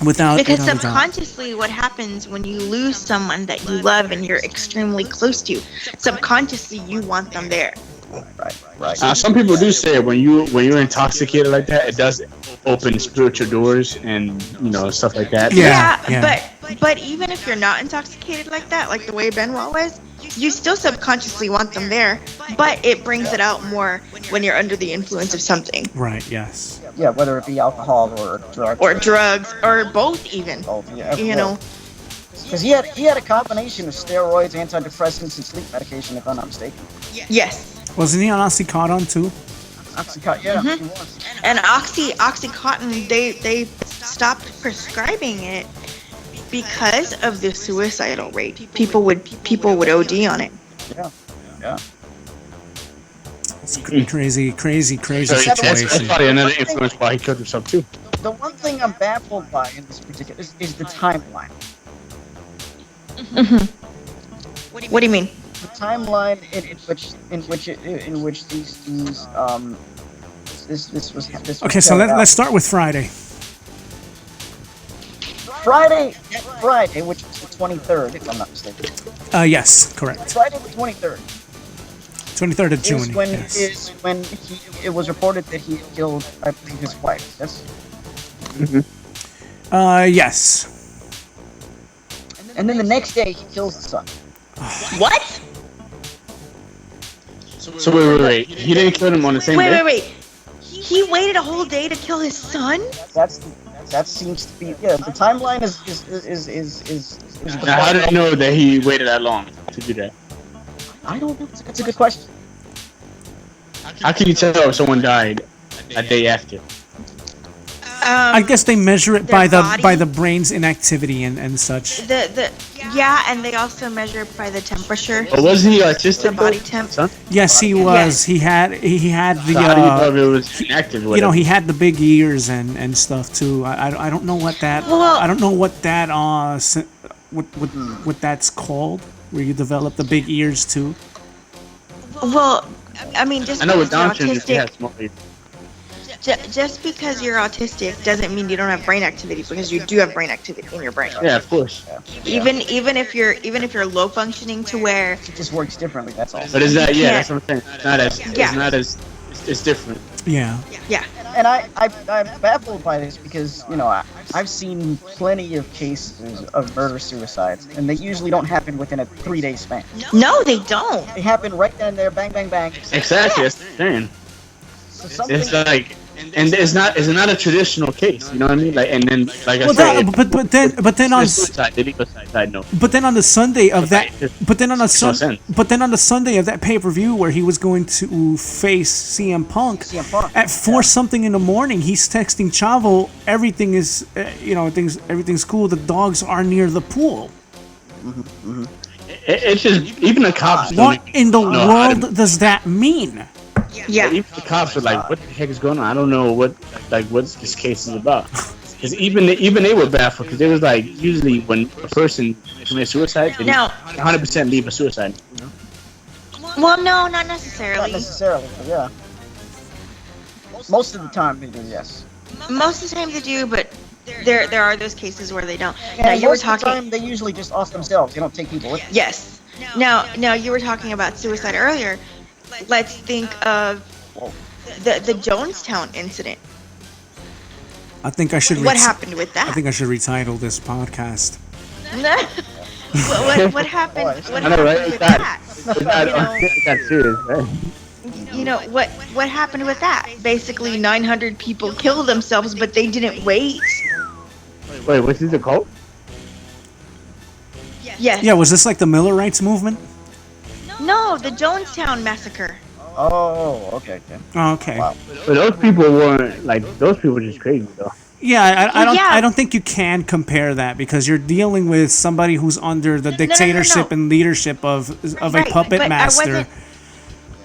C: Without
A: Because
C: without a doubt.
A: subconsciously, what happens when you lose someone that you love and you're extremely close to, subconsciously you want them there.
B: Right.
E: Some people do say when you're intoxicated like that, it does open spiritual doors and stuff like that.
C: Yeah.
A: But even if you're not intoxicated like that, like the way Benoit was, you still subconsciously want them there. But it brings it out more when you're under the influence of something.
C: Right. Yes.
B: Yeah, whether it be alcohol or drugs.
A: Or drugs, or both even.
B: Both, yeah.
A: You know.
B: Because he had a combination of steroids, antidepressants, and sleep medication, if I'm not mistaken.
A: Yes.
C: Wasn't he on Oxycontin too?
B: Oxycontin, yeah, he was.
A: And Oxycontin, they stopped prescribing it because of the suicidal rate. People would OD on it.
B: Yeah.
C: It's a crazy
E: That's
C: situation.
E: probably another influence why he killed himself too.
B: The one thing I'm baffled by in this particular is the timeline.
A: What do you mean?
B: The timeline in which this was.
C: Okay, so let's start with Friday.
B: Friday, which is the 23rd, if I'm not mistaken.
C: Yes, correct.
B: Friday the 23rd
C: 23rd of June.
B: is when it was reported that he killed, I believe, his wife. Yes.
C: Yes.
B: And then the next day he kills the son.
A: What?
E: So wait. He didn't kill him on the same day?
A: Wait. He waited a whole day to kill his son?
B: That seems to be the timeline is
E: Now, how did I know that he waited that long to do that?
B: I don't know. That's a good question.
E: How can you tell if someone died a day after?
C: I guess they measure it
A: their
C: by the brain's inactivity and such.
A: And they also measure it by the temperature.
E: But wasn't he autistic?
A: The body temp.
E: Son?
C: Yes, he was. He had the
E: So how do you know if it was inactive?
C: he had the big ears and stuff too. I don't know what that I don't know what that what that's called, where you develop the big ears too.
A: Well, I mean, just
E: I know with
A: because
E: Down
A: you're
E: syndrome, he has
A: autistic,
E: small ears.
A: just because you're autistic doesn't mean you don't have brain activity, because you do have brain activity in your brain.
E: Yeah, of course.
A: Even if you're low functioning to where
B: It just works differently. That's all.
E: But is that
A: You
E: that's
A: can't-
E: what I'm saying. It's not as it's different.
C: Yeah.
B: And I'm baffled by this because I've seen plenty of cases of murder-suicides, and they usually don't happen within a 3-day span.
A: no, they don't.
B: They happen right then and there, bang, bang, bang.
E: Exactly, that's what I'm saying.
B: So something.
E: It's like, and it's not a traditional case, you know what I mean? Like, and then like I
C: Well,
E: said,
C: but then on
E: suicide, the legal side, no.
C: But then on the Sunday of that,
E: Right.
C: but then on the
E: Makes no sense.
C: Sunday of that pay-per-view where he was going to face CM Punk, at 4 something in the morning, he's texting Chavo, everything is, everything's cool. The dogs are near the pool.
E: It's just even the cops.
C: What in the
E: know how to-
C: world does that mean?
A: Yeah.
E: Even the cops are like, "What the heck is going on? I don't know what this case is about." Because even they were baffled, because it was like usually when a person commits suicide, they
A: No.
E: 100% leave a suicide.
A: Well, no, not
B: Not
A: necessarily.
B: necessarily, but yeah. Most of the time they do, yes.
A: Most of the time they do, but there are those cases where they don't.
B: And
A: Now you were
B: most of the
A: talking.
B: time they usually just off themselves. They don't take people with them.
A: Yes. Now you were talking about suicide earlier. Let's think of the Jonestown incident.
C: I think I should.
A: What happened with
C: I
A: that?
C: think I should retitle this podcast.
A: what happened? What
E: I know, right?
A: happened with
E: It's
A: that?
E: It's not serious, right?
A: You know what happened with that? Basically, 900 people killed themselves, but they didn't wait.
E: Wait, was this a cult?
A: Yes.
C: Yeah, was this like the Millerites movement?
A: No, the Jonestown massacre.
B: Oh, okay.
C: Oh, okay.
B: Wow.
E: But those people weren't like those people were just crazy though.
C: Yeah,
A: Well, yeah.
C: I don't think you can compare that, because you're dealing with somebody who's under the dictatorship and leadership of a
A: Right,
C: puppet
A: but I
C: master.
A: wasn't-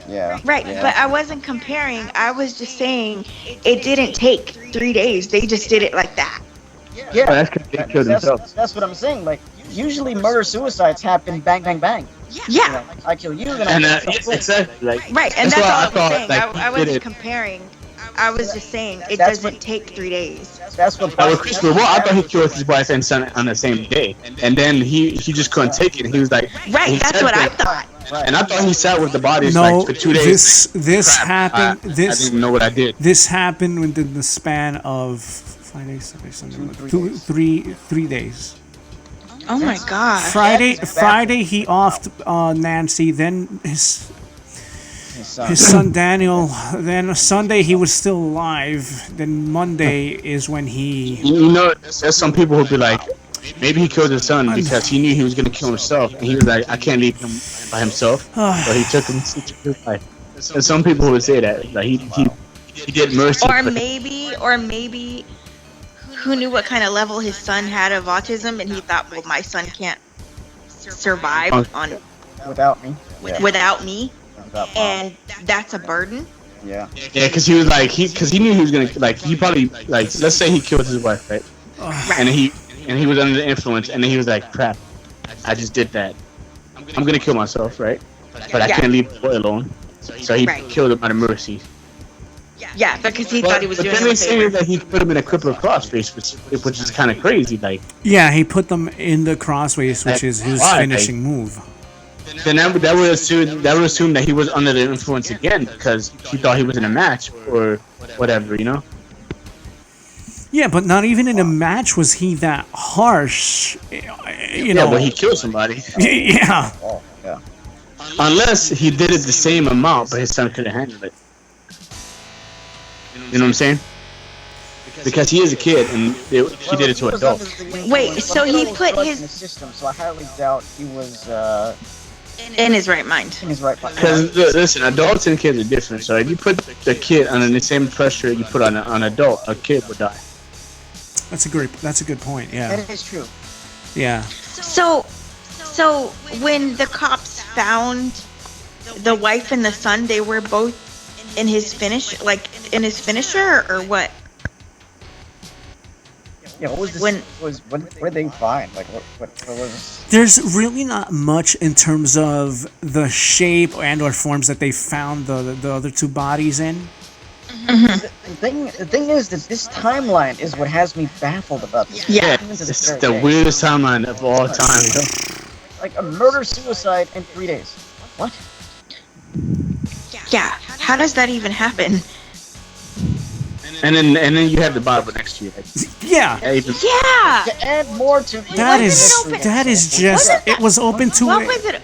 B: Yeah.
A: Right,
B: Yeah.
A: but I wasn't comparing. I was just saying it didn't take 3 days. They just did it like that.
B: Yeah.
E: That's because they killed themselves.
B: That's what I'm saying. Like, usually murder-suicides happen bang, bang, bang.
A: Yeah.
B: I kill you, then
E: And
B: I kill
E: yes,
B: someone.
E: exactly. Like,
A: Right, and
E: that's
A: that's
E: why
A: all
E: I
A: I was
E: thought,
A: saying.
E: like,
A: I
E: he did
A: wasn't
E: it.
A: comparing. I was just saying it
B: That's
A: doesn't
B: what-
A: take 3 days.
B: That's what.
E: With Chris Benoit, I thought he killed his wife and son on the same day, and then he just couldn't take it. He was like,
A: Right,
E: he
A: that's
E: said
A: what I
E: that-
A: thought.
E: And I thought he sat with the bodies
C: No,
E: like for 2 days.
C: this
E: Crap,
C: happened.
E: I
C: This
E: didn't even know what I did.
C: This happened within the span of 5 days, Saturday, Sunday, Monday, 3 days.
A: Oh my god.
C: Friday he offed Nancy. Then his
B: son.
C: son Daniel. Then Sunday he was still alive. Then Monday is when he.
E: You know, there's some people who'll be like, maybe he killed his son because he knew he was gonna kill himself, and he was like, I can't leave him by himself, so he took his life. There's some people who would say that, like he did mercy.
A: Or
E: but-
A: maybe who knew what kind of level his son had of autism, and he thought, well, my son can't survive on
B: Without me. Yeah.
A: without me,
B: Without mom.
A: and that's a burden.
B: Yeah.
E: Yeah, because he was like, because he knew he was gonna, like, he probably, like, let's say he killed his wife, right? And he was under the influence, and then he was like, crap, I just did that. I'm gonna kill myself, right? But I
A: Yeah.
E: can't leave the boy alone. So he
A: Right.
E: killed him out of mercy.
A: Yeah, because he thought he was
E: but
A: doing
E: then
A: him
E: they
A: a
E: say
A: favor.
E: that he put him in a crippler crossface, which is kind of crazy. Like,
C: Yeah, he put them in the crossways, which is his
E: Why?
C: finishing move.
E: then that would assume that he was under the influence again because he thought he was in a match or whatever, you know?
C: Yeah, but not even in a match was he that harsh. You
E: Yeah,
C: know.
E: but he killed somebody.
C: Yeah.
B: Oh, yeah.
E: Unless he did it the same amount, but his son couldn't handle it. You know what I'm saying? Because he is a kid and he did it to an adult.
A: Wait, so he put
B: in
A: his-
B: the system, so I highly doubt he was
A: In his right mind.
B: in his right mind.
E: Because listen, adults and kids are different. So if you put the kid under the same pressure you put on an adult, a kid would die.
C: That's a good point. Yeah.
B: That is true.
C: Yeah.
A: So when the cops found the wife and the son, they were both in his finisher, or what?
B: Yeah, what was this?
A: When-
B: What did they find? Like, what was?
C: There's really not much in terms of the shape and/or forms that they found the other two bodies in.
B: The thing is that this timeline is what has me baffled about this.
A: Yeah.
B: Even to this
E: It's
B: very
E: the
B: day.
E: weirdest timeline of all time.
B: Like a murder-suicide in 3 days. What?
A: Yeah. How does that even happen?
E: And then you have the Bible next to you. Like,
C: Yeah.
E: even,
A: Yeah.
B: To add more to
C: That
A: Wasn't
C: is
A: it open-
C: that is just it was open to
A: What was it?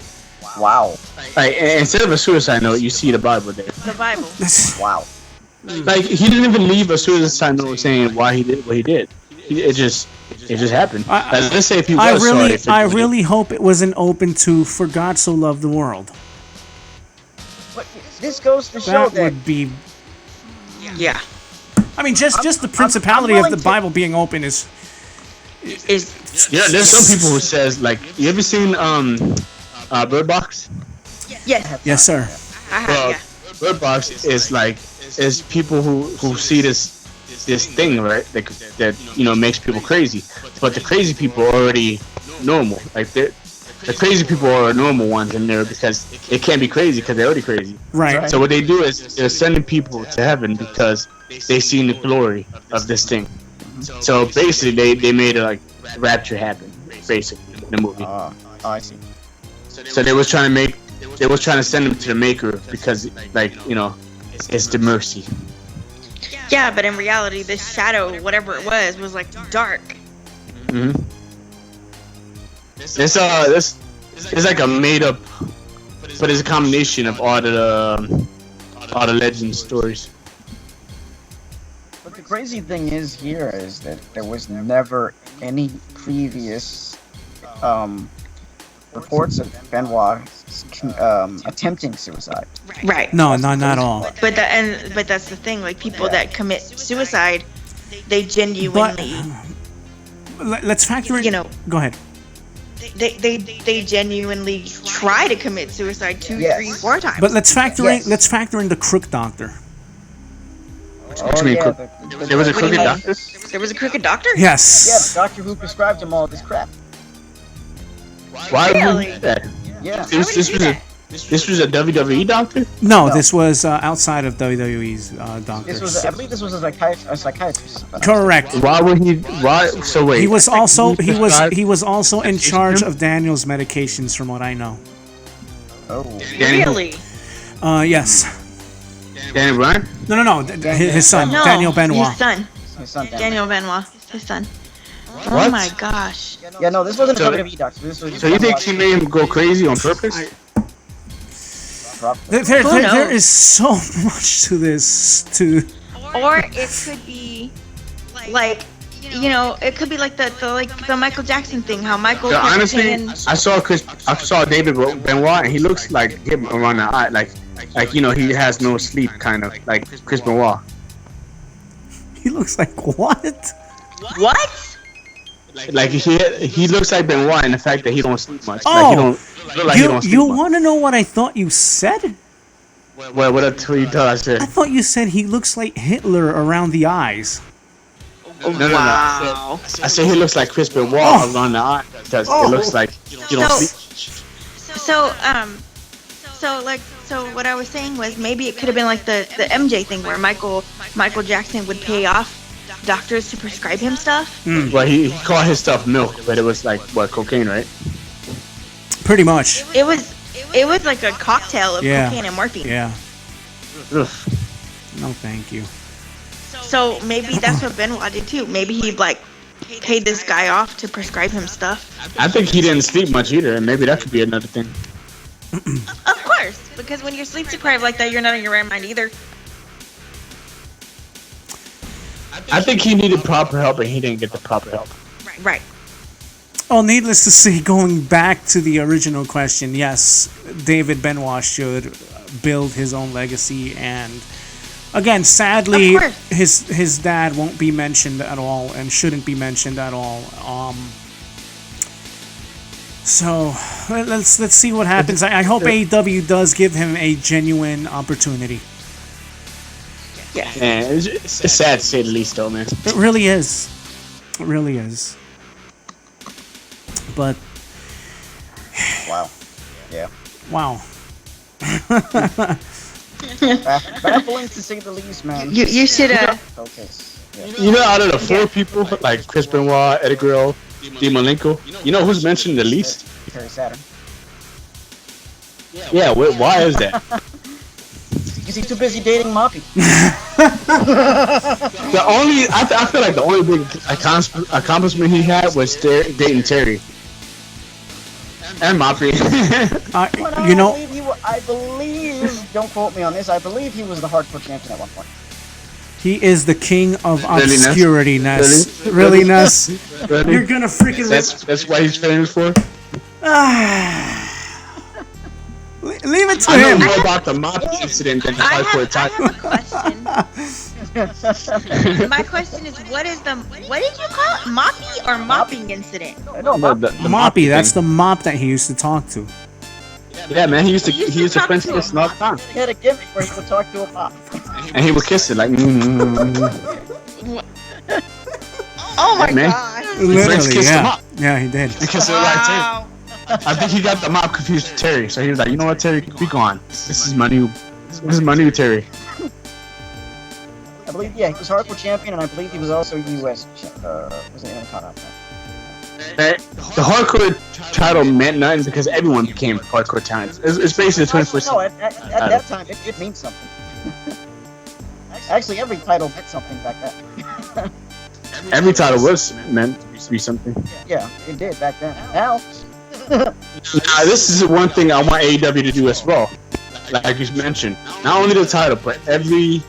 B: Wow.
E: like, instead of a suicide note, you see the Bible there.
A: The Bible.
B: Wow.
E: Like he didn't even leave a suicide note saying why he did what he did. It just happened. Like, let's say if he was sorry for
C: I
E: doing it.
C: really hope it wasn't open to "For God So Loved the World."
B: But this goes to show
C: That
B: that
C: would be.
A: Yeah.
C: I mean, just the principality
B: I'm
C: of
B: willing
C: the
B: to-
C: Bible being open is.
A: Is
E: Yeah, there's some people who says like, you ever seen Bird Box?
A: yes.
C: Yes, sir.
A: I have.
E: Well,
A: Yeah.
E: Bird Box is people who see this thing, right? That makes people crazy, but the crazy people are already normal. Like the crazy people are normal ones in there because they can't be crazy because they're already crazy.
C: Right.
E: So what they do is they're sending people to heaven because they seen the glory of this thing. So basically, they made it like rapture happen, basically in the movie.
B: I see.
E: So they was trying to send them to the Maker because, like, it's the mercy.
A: Yeah, but in reality, this shadow, whatever it was like dark.
E: Mm-hmm. This is like a made up, but it's a combination of all the legend stories.
B: But the crazy thing here is that there was never any previous reports of Benoit attempting suicide.
A: Right.
C: No, not at all.
A: But that's the thing. Like people that commit suicide, they genuinely,
C: Let's factor in. Go ahead.
A: they genuinely try to commit suicide 2,
B: Yes.
A: 3, 4 times.
C: But let's factor
B: Yes.
C: in. Let's factor in the crook doctor.
E: What you mean, there was a
A: What do you
E: crooked
A: mean?
E: doctor?
A: There was a crooked doctor.
B: Yeah,
C: Yes.
B: the doctor who prescribed him all this crap.
E: Why would
A: Really?
E: he do that?
B: Yeah.
E: This was a WWE doctor?
C: No, this was outside of WWE's doctors.
B: I believe this was a psychiatrist.
C: Correct.
E: Why would he? Why? So wait.
C: He was also he was also in
E: medication?
C: charge of Daniel's medications, from what I know.
B: Oh.
A: Really?
C: Yes.
E: Danny Bryan?
C: No. His son,
A: No,
C: Daniel Benoit.
A: his son.
B: His son,
A: Daniel Benoit. His son. Oh
E: What?
A: my gosh.
B: Yeah, no, this wasn't a
E: So-
B: WWE doctor. This was.
E: So you think he made him go crazy on purpose?
B: Probably.
C: There
A: knows?
C: is so much to this.
A: Or it could be like, you know, it could be like the Michael Jackson thing. How Michael.
E: Yeah,
A: kept
E: honestly,
A: saying-
E: I saw David Benoit, and he looks like him around the eye, like you know, he has no sleep, kind of like Chris Benoit.
C: He looks like what?
A: What?
E: Like he looks like Benoit in the fact that he don't sleep much.
C: Oh,
E: like he don't look like he don't sleep
C: you
E: much.
C: want to know what I thought you said?
E: What I said?
C: I thought you said he looks like Hitler around the eyes.
E: No.
A: Wow.
E: I said he looks like Chris Benoit around the eye because it looks like you don't sleep.
A: So what I was saying was maybe it could have been like the MJ thing where Michael Jackson would pay off doctors to prescribe him stuff.
E: Well, he called his stuff milk, but it was like cocaine, right?
C: Pretty much.
A: It was like a cocktail of
C: Yeah.
A: cocaine and morphine.
C: Yeah.
E: Ugh.
C: No, thank you.
A: So maybe that's what Benoit did too. Maybe he like paid this guy off to prescribe him stuff.
E: I think he didn't sleep much either, and maybe that could be another thing.
A: Of course, because when you're sleep deprived like that, you're not in your right mind either.
E: I think he needed proper help, and he didn't get the proper help.
A: Right.
C: Oh, needless to say, going back to the original question, yes, David Benoit should build his own legacy, and again, sadly,
A: Of course.
C: his dad won't be mentioned at all, and shouldn't be mentioned at all. So let's see what happens. I hope AEW does give him a genuine opportunity.
A: Yeah.
E: Man, it's sad to say the least, though, man.
C: It really is. It really is. But
B: Wow. Yeah.
C: wow.
B: Baffling to say the least, man.
A: You should
B: Okay. Yeah.
E: You know, out of the four people, like Chris Benoit, Eddie Guerrero, Dean Malenko, you know who's mentioned the least?
B: Terry Saturn.
E: Yeah, why is that?
B: Because he's too busy dating Moppy.
E: I feel like the only big accomplishment he had was dating Terry. And Moppy.
C: You know,
B: I believe, don't quote me on this, I believe he was the hardcore champion at one point.
C: he is the king of
E: Really, Ness?
C: obscurity, Ness.
E: Really?
C: Really, Ness?
E: Really?
C: You're gonna freaking
E: That's what he's famous for?
C: leave it to
E: I know
C: him.
E: more about the Moppy incident than the
A: I
E: hardcore
A: have
E: title.
A: a question. My question is, what did you call it? Moppy or mopping incident?
B: No,
E: The
C: Moppy, that's
E: thing.
C: the mop that he used to talk to.
E: Yeah, man, he used to
A: talk
E: French
A: to
E: kiss
A: him.
E: all the time.
B: he had a gimmick where he would talk to a mop.
E: And he would kiss it like,
A: Oh my
E: man.
A: god!
C: Literally,
E: kissed him
C: yeah.
E: up.
C: Yeah, he did.
E: Because it was like Terry. I think he got the mop confused with Terry, so he was like, you know what, Terry, be gone. This is my new Terry.
B: I believe, yeah, he was hardcore champion, and I believe he was also US, was it Intercontinental?
E: The hardcore title meant nothing because everyone became hardcore talents. It's basically the 21st
B: No,
E: century.
B: at that time, it means something. Actually, every title meant something back then.
E: Every title was meant to be something.
B: Yeah, it did back then. Now,
E: Now, this is one thing I want AEW to do as well. Like you mentioned, not only the title, but every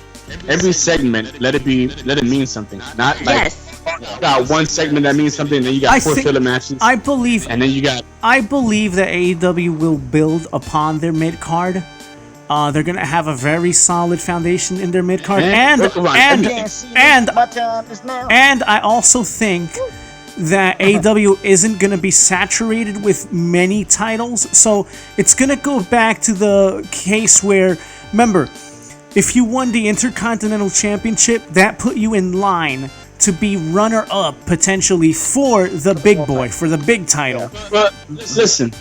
E: segment, let it mean something. Not like
A: Yes.
E: you got one segment that means something, then you got four filler matches,
C: I believe
E: and then you got
C: that AEW will build upon their mid card. They're gonna have a very solid foundation in their mid card, and
B: my time is now.
C: And I also think that AEW isn't going to be saturated with many titles. So it's going to go back to the case where, remember, if you won the Intercontinental Championship, that put you in line to be runner-up potentially for the big boy, for the big title.
E: Well, listen.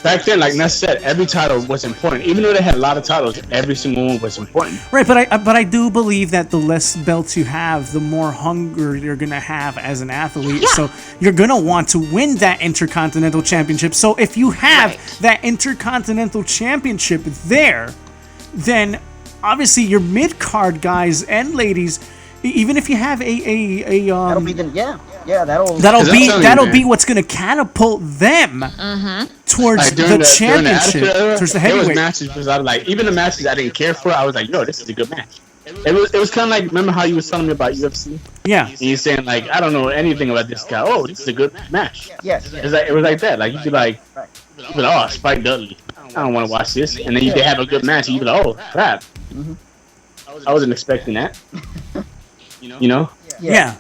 E: Back then, like Ness said, every title was important. Even though they had a lot of titles, every single one was important.
C: Right, but I do believe that the less belts you have, the more hunger you're gonna have as an athlete.
A: Yeah.
C: So you're gonna want to win that Intercontinental Championship. So if you have that Intercontinental Championship there, then obviously your mid-card guys and ladies, even if you have
B: that'll be the
C: that'll be what's gonna catapult them towards
E: Like,
C: the championship, towards the
E: there was
C: heavyweight.
E: matches because I was like, even the matches I didn't care for, I was like, yo, this is a good match. It was kind of like, remember how you was telling me about UFC?
C: Yeah.
E: And you're saying like, I don't know anything about this guy. Oh, this is a good match.
B: Yes.
E: It was like that. Like you'd be like, oh, Spike Dudley. I don't want to watch this. And then you could have a good match, and you'd be like, oh, crap. I wasn't expecting that. You know?
C: Yeah.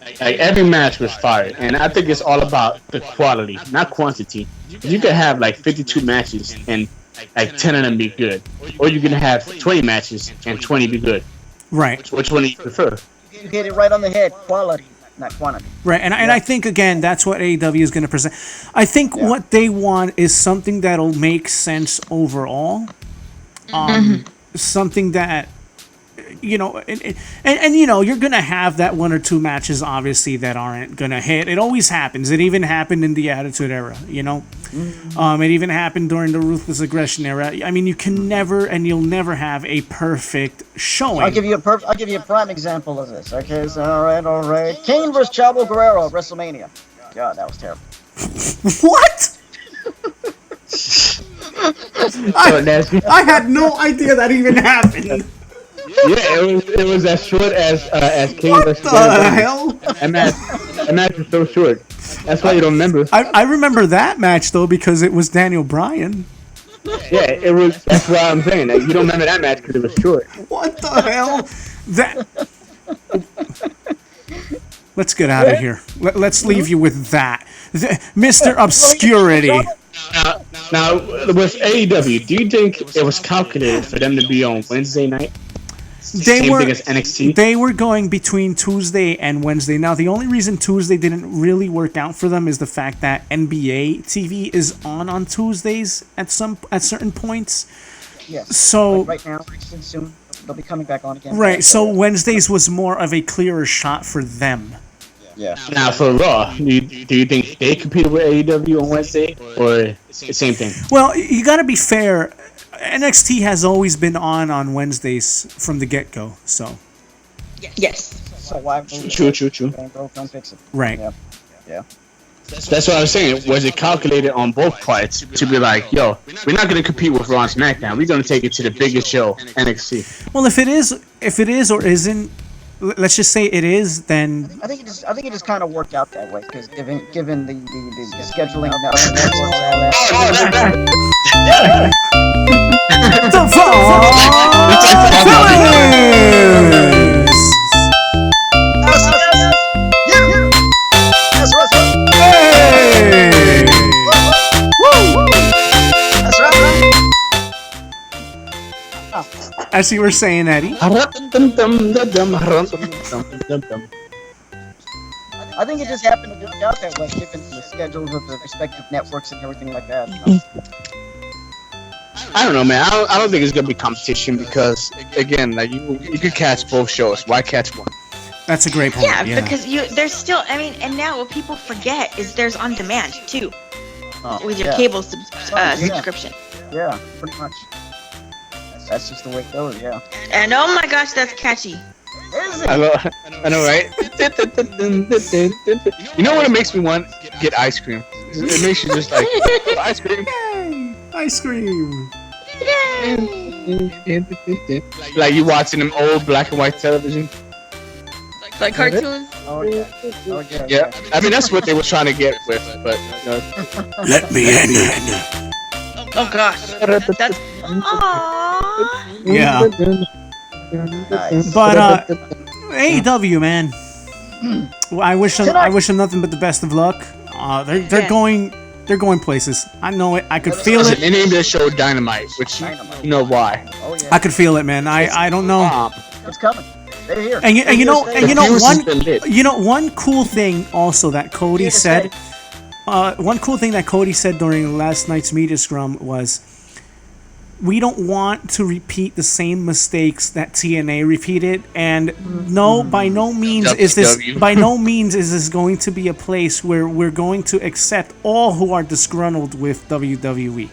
E: Like every match was fire, and I think it's all about the quality, not quantity. You could have like 52 matches and like 10 of them be good, or you can have 20 matches and 20 be good.
C: Right.
E: Which one do you prefer?
B: You hit it right on the head. Quality, not quantity.
C: Right, and I think again that's what AEW is going to present. I think what they want is something that'll make sense overall, something that you know, and you know, you're gonna have that one or two matches obviously that aren't gonna hit. It always happens. It even happened in the Attitude Era, you know. It even happened during the Ruthless Aggression Era. I mean, you can never and you'll never have a perfect showing.
B: I'll give you a prime example of this. Okay, so all right. Kane versus Chavo Guerrero, WrestleMania. God, that was terrible.
C: What? I had no idea that even happened.
E: Yeah, it was as short as King
C: What
E: versus
C: the hell?
E: That match was so short. That's why you don't remember.
C: I remember that match though because it was Daniel Bryan.
E: Yeah, it was. That's why I'm saying that you don't remember that match because it was short.
C: What the hell? Let's get out of here. Let's leave you with that, Mr. Obscurity.
E: Now, with AEW, do you think it was calculated for them to be on Wednesday night? Same thing as NXT?
C: They were going between Tuesday and Wednesday. Now, the only reason Tuesday didn't really work out for them is the fact that NBA TV is on Tuesdays at certain points.
B: Yes.
C: So
B: right now, soon they'll be coming back on again.
C: Right. So Wednesdays was more of a clearer shot for them.
B: Yeah.
E: Now for Raw, do you think they competed with AEW on Wednesday or the same thing?
C: Well, you got to be fair. NXT has always been on Wednesdays from the get-go, so.
A: Yes.
B: So why?
E: True.
B: Don't fix it.
C: Right.
B: Yeah.
E: That's what I was saying. Was it calculated on both parts to be like, yo, we're not going to compete with Raw and SmackDown. We're going to take it to the biggest show, NXT.
C: Well, if it is or isn't, let's just say it is, then
B: I think it just kind of worked out that way because given the scheduling of
C: the Hey! Woo!
B: That's right.
C: As you were saying, Eddie.
B: I think it just happened to work out that way, given the schedules of the respective networks and everything like that.
E: I don't know, man. I don't think it's gonna be competition because, again, like you could catch both shows. Why catch one?
C: That's a great point.
A: Yeah, because there's still. I mean, and now what people forget is there's on demand too, with your cable subscription.
B: Yeah, pretty much. That's just the way it goes. Yeah.
A: And oh my gosh, that's catchy.
B: Is it?
E: I know, right? You know what it makes me want? Get ice cream. It makes you just like ice cream.
C: Yay! Ice cream.
E: Like you watching them old black and white television.
A: Like cartoons.
B: Oh yeah.
E: Yeah, I mean that's what they were trying to get with, but
C: Let me in.
A: Oh gosh, that's. Aww.
C: Yeah.
B: Nice.
C: But AEW, man. Well, I wish them nothing but the best of luck. They're going places. I know it. I could feel it.
E: They named their show Dynamite, which you know why.
B: Oh yeah.
C: I could feel it, man. I don't know.
B: It's coming. They're here.
C: And you know
E: Fuse has been lit.
C: one cool thing also that Cody said. One cool thing that Cody said during last night's media scrum was, we don't want to repeat the same mistakes that TNA repeated, and by no means is this going to be a place where we're going to accept all who are disgruntled with WWE.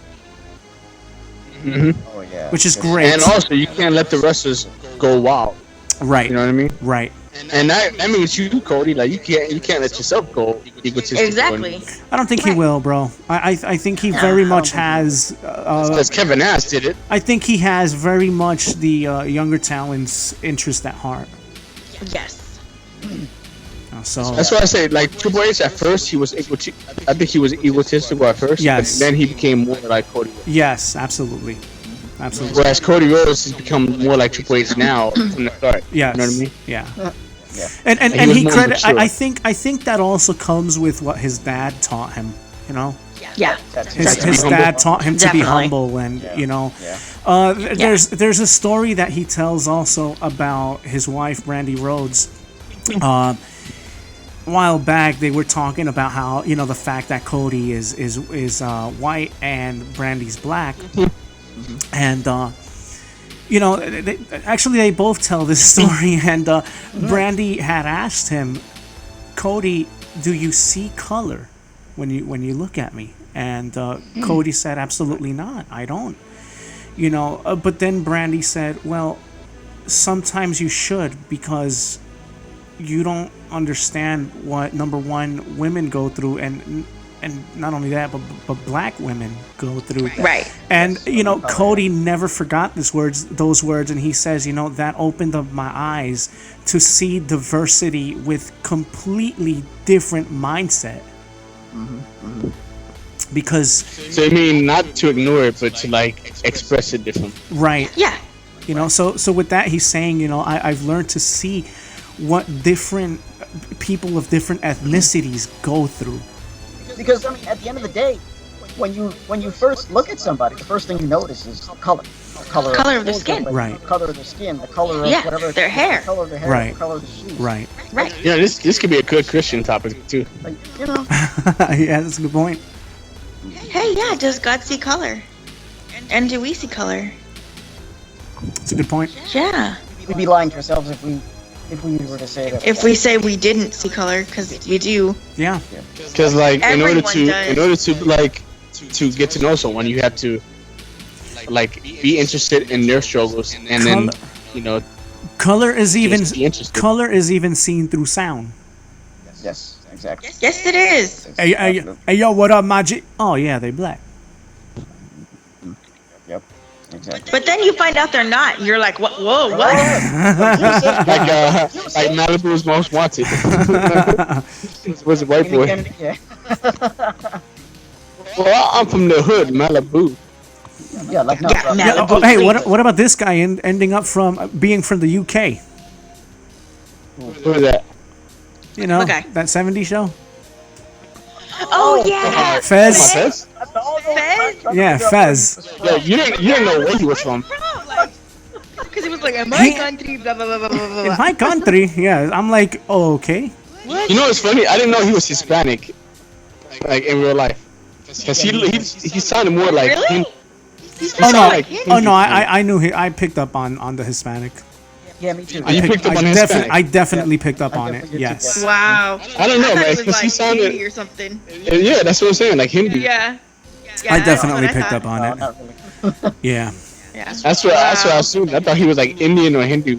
B: Oh yeah.
C: Which is great.
E: And also, you can't let the wrestlers go wild.
C: Right.
E: You know what I mean?
C: Right.
E: And that means you, Cody, like you can't let yourself go egotistic.
A: Exactly.
C: I don't think he will, bro. I think he very much has.
E: Because Kevin Nash did it.
C: I think he has very much the younger talent's interest at heart.
A: Yes.
C: So
E: That's why I say, like, Triple H at first he was I think he was egotistical at first.
C: Yes.
E: But then he became more like Cody Rhodes.
C: yes, absolutely. Absolutely.
E: Whereas Cody Rhodes has become more like Triple H now from the start.
C: Yes.
E: You know what I mean?
C: Yeah.
B: Yeah.
C: And
E: he was
C: he
E: more
C: credit.
E: mature.
C: I think that also comes with what his dad taught him. You know,
A: Yeah.
C: his dad taught him to be
A: Definitely.
C: humble, and you know,
B: Yeah.
C: there's a story that he tells also about his wife Brandy Rhodes. A while back, they were talking about how, you know, the fact that Cody is white and Brandy's black, and you know, they both tell this story, and Brandy had asked him, Cody, do you see color when you look at me? And Cody said, absolutely not, I don't. You know, but then Brandy said, well, sometimes you should, because you don't understand what, number one, women go through, and not only that, but black women go through.
A: Right.
C: And you know, Cody never forgot those words, and he says, you know, that opened up my eyes to see diversity with completely different mindset. Because
E: So I mean, not to ignore it, but to like express it differently.
C: right,
A: Yeah.
C: you know, so with that, he's saying, you know, I've learned to see what different people of different ethnicities go through.
B: Because I mean, at the end of the day, when you first look at somebody, the first thing you notice is color.
A: Color of their skin.
C: Right.
B: The color of their skin, the color of
A: Yeah,
B: whatever.
A: their hair.
B: The color of their hair.
C: Right.
B: The color of the shoes.
C: Right.
A: Right.
E: Yeah, this could be a good Christian topic too.
B: Like, you know.
C: Yeah, that's a good point.
A: Hey, yeah, does God see color? And do we see color?
C: It's a good point.
A: Yeah.
B: We'd be lying to ourselves if we were to say that.
A: If we say we didn't see color, because we do.
C: Yeah.
E: Because like in order
A: Everyone
E: to like to get to know someone, you have to like be interested in their struggles, and then you know
C: Color is even
E: just be interested.
C: seen through sound.
B: Yes, exactly.
A: Yes, it is.
C: Hey, yo, what up, Magic? Oh yeah, they black.
B: Yep. Exactly.
A: But then you find out they're not. You're like, what? Whoa, what?
E: like Malibu's Most Wanted. Was a white boy.
B: Yeah.
E: Well, I'm from the hood, Malibu.
B: Yeah, like no.
A: Yeah,
C: Yeah,
A: Malibu.
C: hey, what about this guy ending up being from the UK?
E: Who is that?
C: You know,
A: Okay.
C: that 70s show?
A: Oh, yeah.
C: Fez?
A: Fez?
C: Yeah, Fez.
E: Yo, you didn't know where he was from.
A: Because he was like, in my country, blah, blah, blah, blah, blah,
C: In
A: blah.
C: my country, yeah. I'm like, oh, okay.
E: You know what's funny? I didn't know he was Hispanic, like in real life. Cause he sounded more like
A: Really?
E: him.
C: Oh no,
E: like
C: oh no, I knew I picked up on the Hispanic.
B: Yeah, me too.
E: You picked up on Hispanic?
C: I definitely picked up on it.
B: definitely did
C: Yes.
B: too.
A: Wow.
E: I don't know,
A: thought
E: man.
A: it was
E: Cause he
A: like
E: sounded.
A: Hindi or something.
E: Yeah, that's what I'm saying. Like Hindu.
A: Yeah.
C: I
A: that's
C: definitely
A: what I
C: picked
A: thought.
C: up on
B: No,
C: it.
B: not really.
C: Yeah.
A: Yeah.
E: That's what I assumed. I thought he was like Indian or Hindu.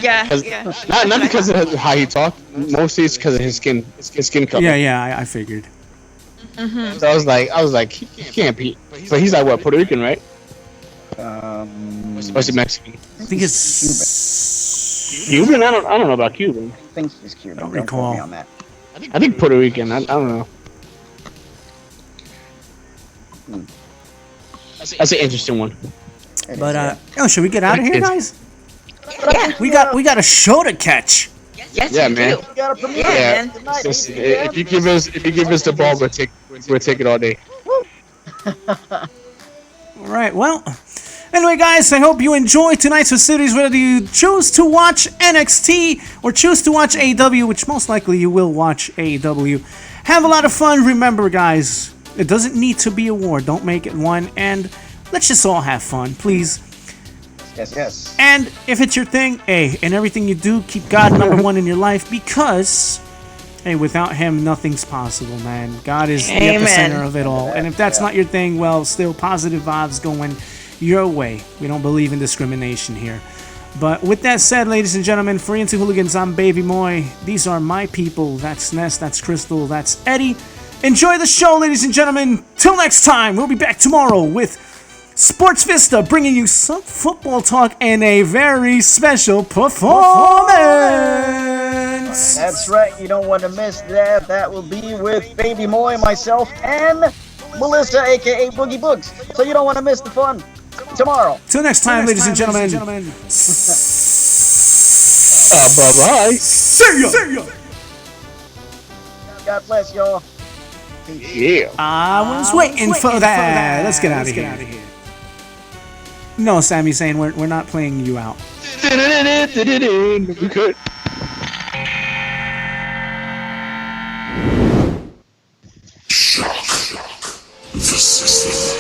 A: Yeah.
E: 'Cause-
A: Yeah.
E: Not because of how he talked. Mostly it's because of his skin color.
C: Yeah, I figured.
E: So I was like, he can't be. But he's like what, Puerto Rican, right? Or is he Mexican?
C: I think it's
E: Cuban? I don't know about Cuban.
B: I think he's Cuban.
C: Don't
B: Don't
C: recall.
B: quote me on that.
E: I think Puerto Rican. I don't know. That's an interesting one.
B: It
C: But
B: is,
C: oh, should we get out of here,
E: It's-
C: guys?
A: Yeah.
C: We got a show to catch.
A: Yes,
E: Yeah,
A: you
E: man.
A: do.
B: We got a premiere.
A: Yeah, man.
B: Tonight,
E: Just,
B: 8 p.m.
E: if you give us the ball, we'll take it all day.
C: All right. Well, Anyway, guys, I hope you enjoyed tonight's festivities, whether you choose to watch NXT or choose to watch AEW, which most likely you will watch AEW. Have a lot of fun. Remember, guys, it doesn't need to be a war. Don't make it one. And let's just all have fun, please.
B: Yes.
C: And if it's your thing, hey, in everything you do, keep God number one in your life, because, hey, without him, nothing's possible, man. God is the epicenter of it all. And if that's not your thing, well, still positive vibes going your way. We don't believe in discrimination here. But with that said, ladies and gentlemen, for ENTHooligins, I'm Baby Moy. These are my people. That's Ness, that's Crystal, that's Eddie. Enjoy the show, ladies and gentlemen. Till next time, we'll be back tomorrow with Sports Vista, bringing you some football talk and a very special performance.
B: That's right. You don't want to miss that. That will be with Baby Moy, myself, and Melissa, a.k.a. Boogie Boogs. So you don't want to miss the fun. Tomorrow.
C: Till next time, ladies and gentlemen.
E: Bye-bye.
C: See ya.
B: God bless y'all.
E: Yeah.
C: I was waiting for that. Let's get out of here. No, Sammy saying we're not playing you out.
E: We could.
D: Shock the system.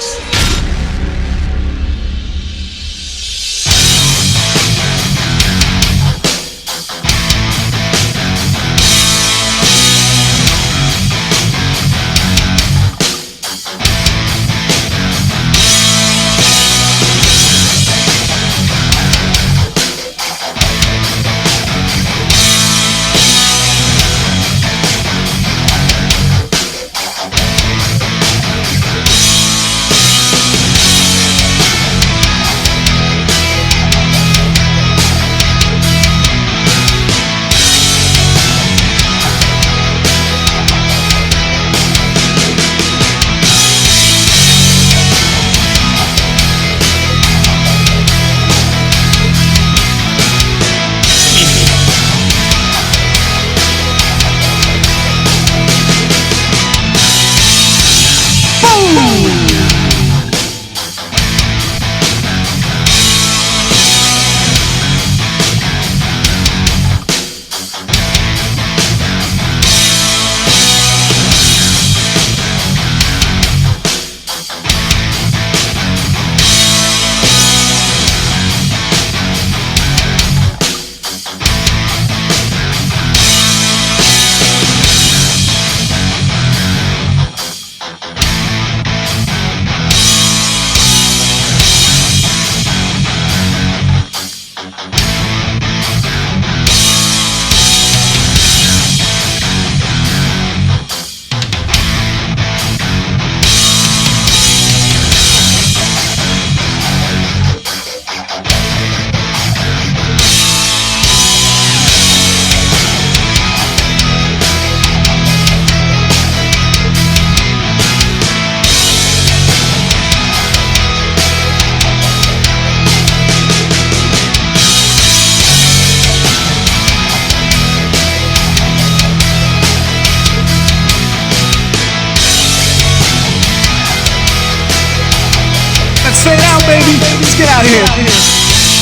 C: Say it out, baby. Let's get out of here.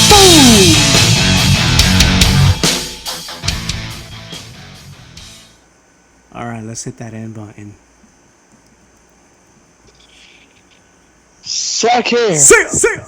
C: Boom. All right, let's hit that end button.
E: Suck it.
C: See ya.